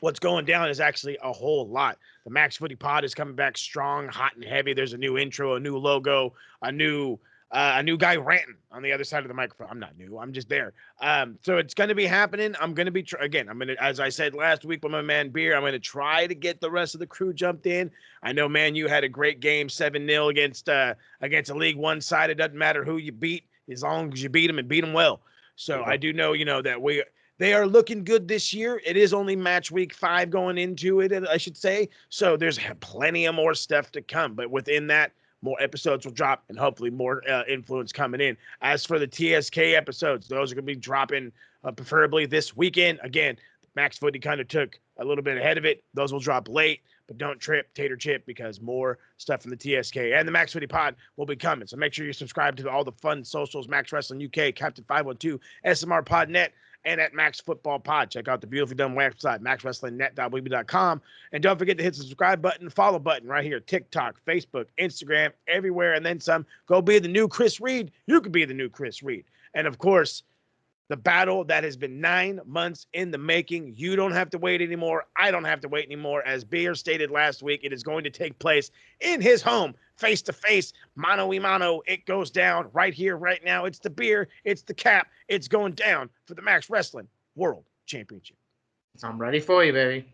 S4: what's going down is actually a whole lot. The Max Footy Pod is coming back strong, hot and heavy. There's a new intro, a new logo, a new guy ranting on the other side of the microphone. I'm not new. I'm just there. So it's going to be happening. I'm going to be, as I said last week with my man Beer, I'm going to try to get the rest of the crew jumped in. I know, man, you had a great game, 7-0 against a League One side. It doesn't matter who you beat, as long as you beat them and beat them well. So I do know, that they are looking good this year. It is only match week 5 going into it, I should say. So there's plenty of more stuff to come. But within that, more episodes will drop and hopefully more influence coming in. As for the TSK episodes, those are going to be dropping preferably this weekend. Again, Max Footy kind of took a little bit ahead of it. Those will drop late, but don't trip, Tater Chip, because more stuff from the TSK and the Max Footy Pod will be coming. So make sure you subscribe to all the fun socials, Max Wrestling UK, Captain 512, SMR Podnet, and at Max Football Pod. Check out the beautifully done website, maxwrestlingnet.weeby.com. And don't forget to hit the subscribe button, follow button right here, TikTok, Facebook, Instagram, everywhere, and then some. Go be the new Chris Reid. You could be the new Chris Reid. And, of course, the battle that has been 9 months in the making. You don't have to wait anymore. I don't have to wait anymore. As Beer stated last week, it is going to take place in his home, face-to-face, mano-a-mano. It goes down right here, right now. It's the Beer. It's the Cap. It's going down for the Max Wrestling World Championship.
S7: I'm ready for you, baby.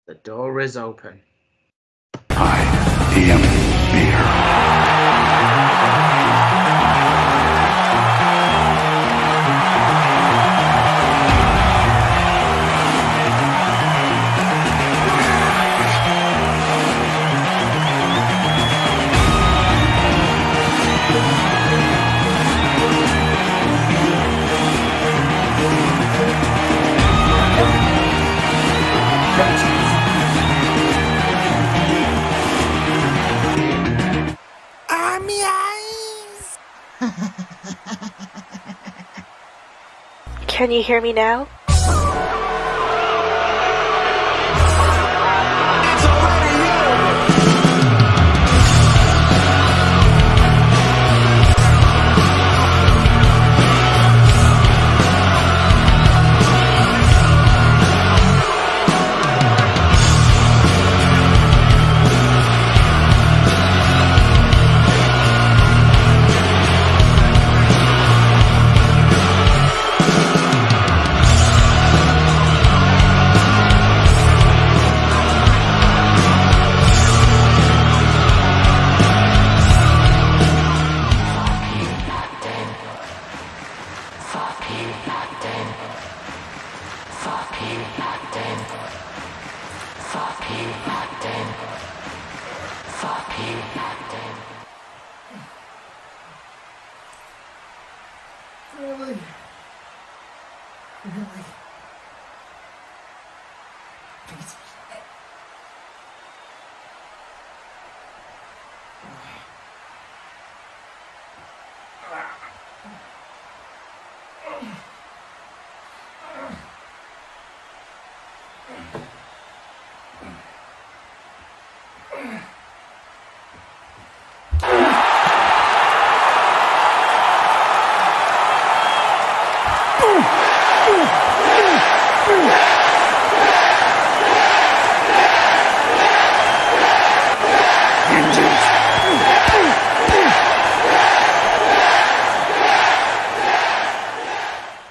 S7: The door is open.
S8: Can you hear me now?
S7: Really? Really? Piece of shit.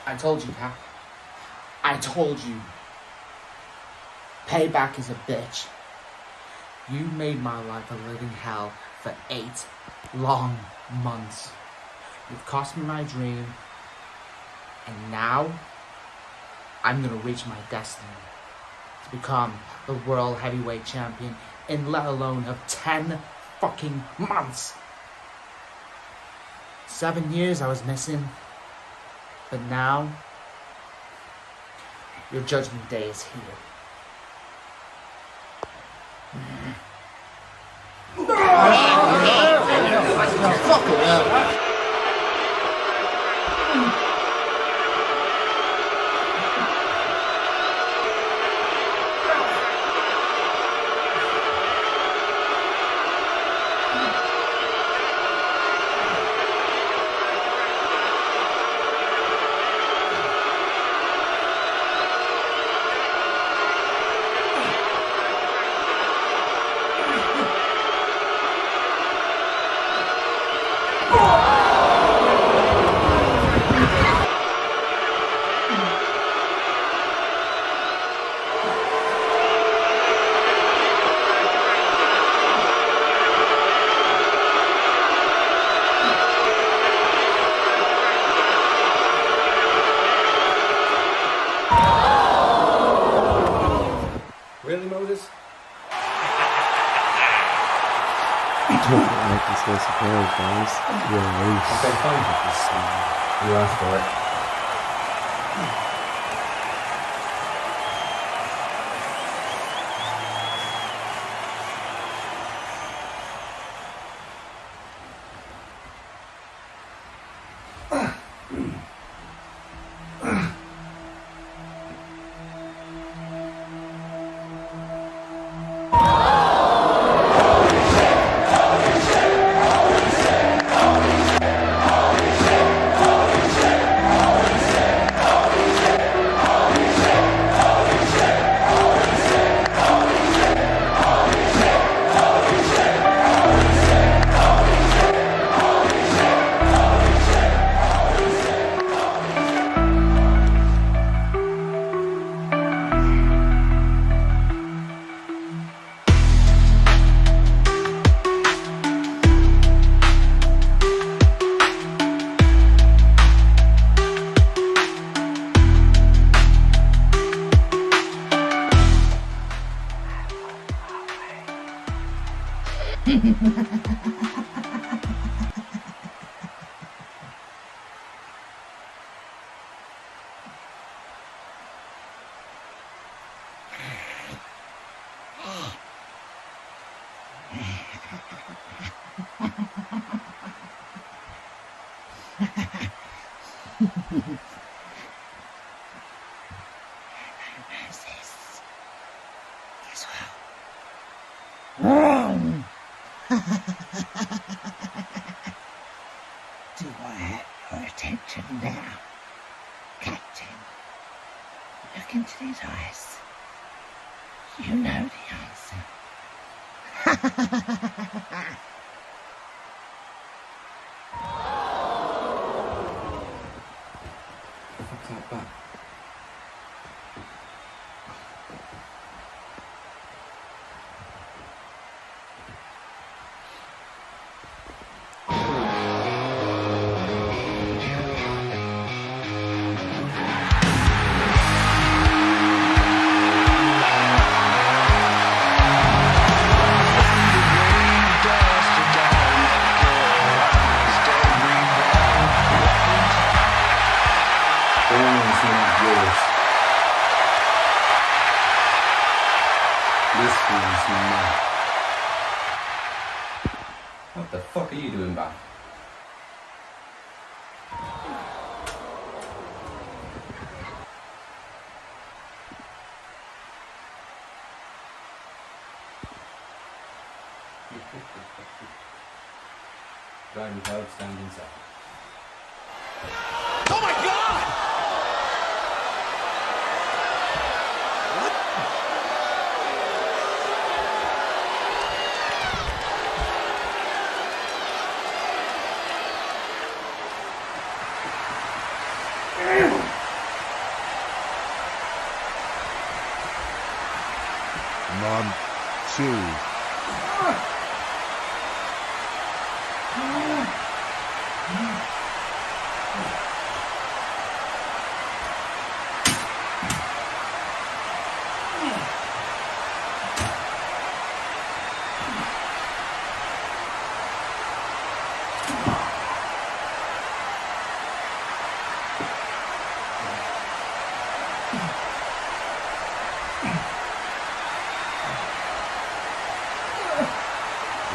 S7: I told you, Cap. I told you. Payback is a bitch. You made my life a living hell for 8 long months. You've cost me my dream. And now, I'm gonna reach my destiny. To become the world heavyweight champion in let alone of 10 fucking months. 7 years I was missing. But now, your judgment day is here. Fuck it up.
S13: Really, Moses?
S5: Don't make me so surprised, guys.
S13: Okay, fine. You asked for it.
S11: Wrong! Do I have your attention now, Captain? Look into these eyes. You know the answer.
S13: Fuck that back.
S9: Excuse me. What the fuck are you doing back? Driving cloud standing second.
S10: Oh my god!
S21: One, two.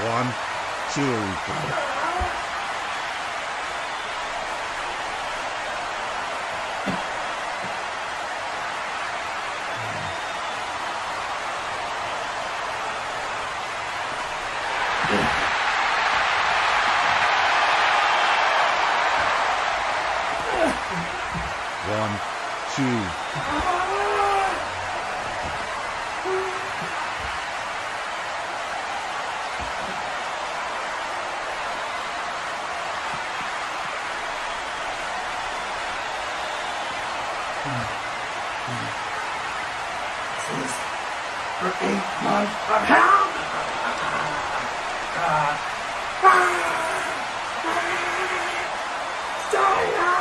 S21: One, two. One, two.
S10: This is for 8 months of hell! Stay now!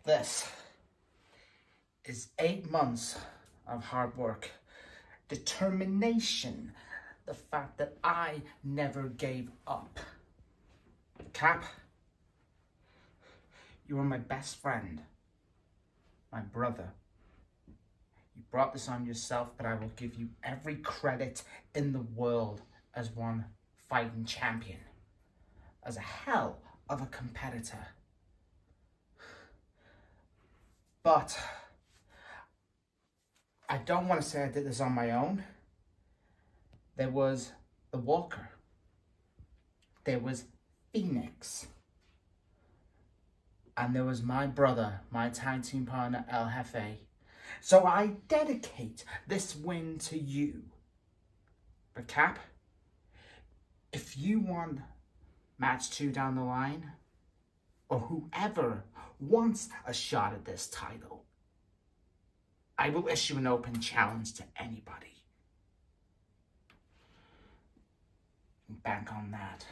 S7: This is 8 months of hard work, determination, the fact that I never gave up. Cap, you are my best friend, my brother. You brought this on yourself, but I will give you every credit in the world as one fighting champion, as a hell of a competitor. But I don't want to say I did this on my own. There was the Walker. There was Phoenix. And there was my brother, my tag team partner, El Jefe. So I dedicate this win to you. But Cap, if you want match 2 down the line, or whoever wants a shot at this title, I will issue an open challenge to anybody. Bank on that.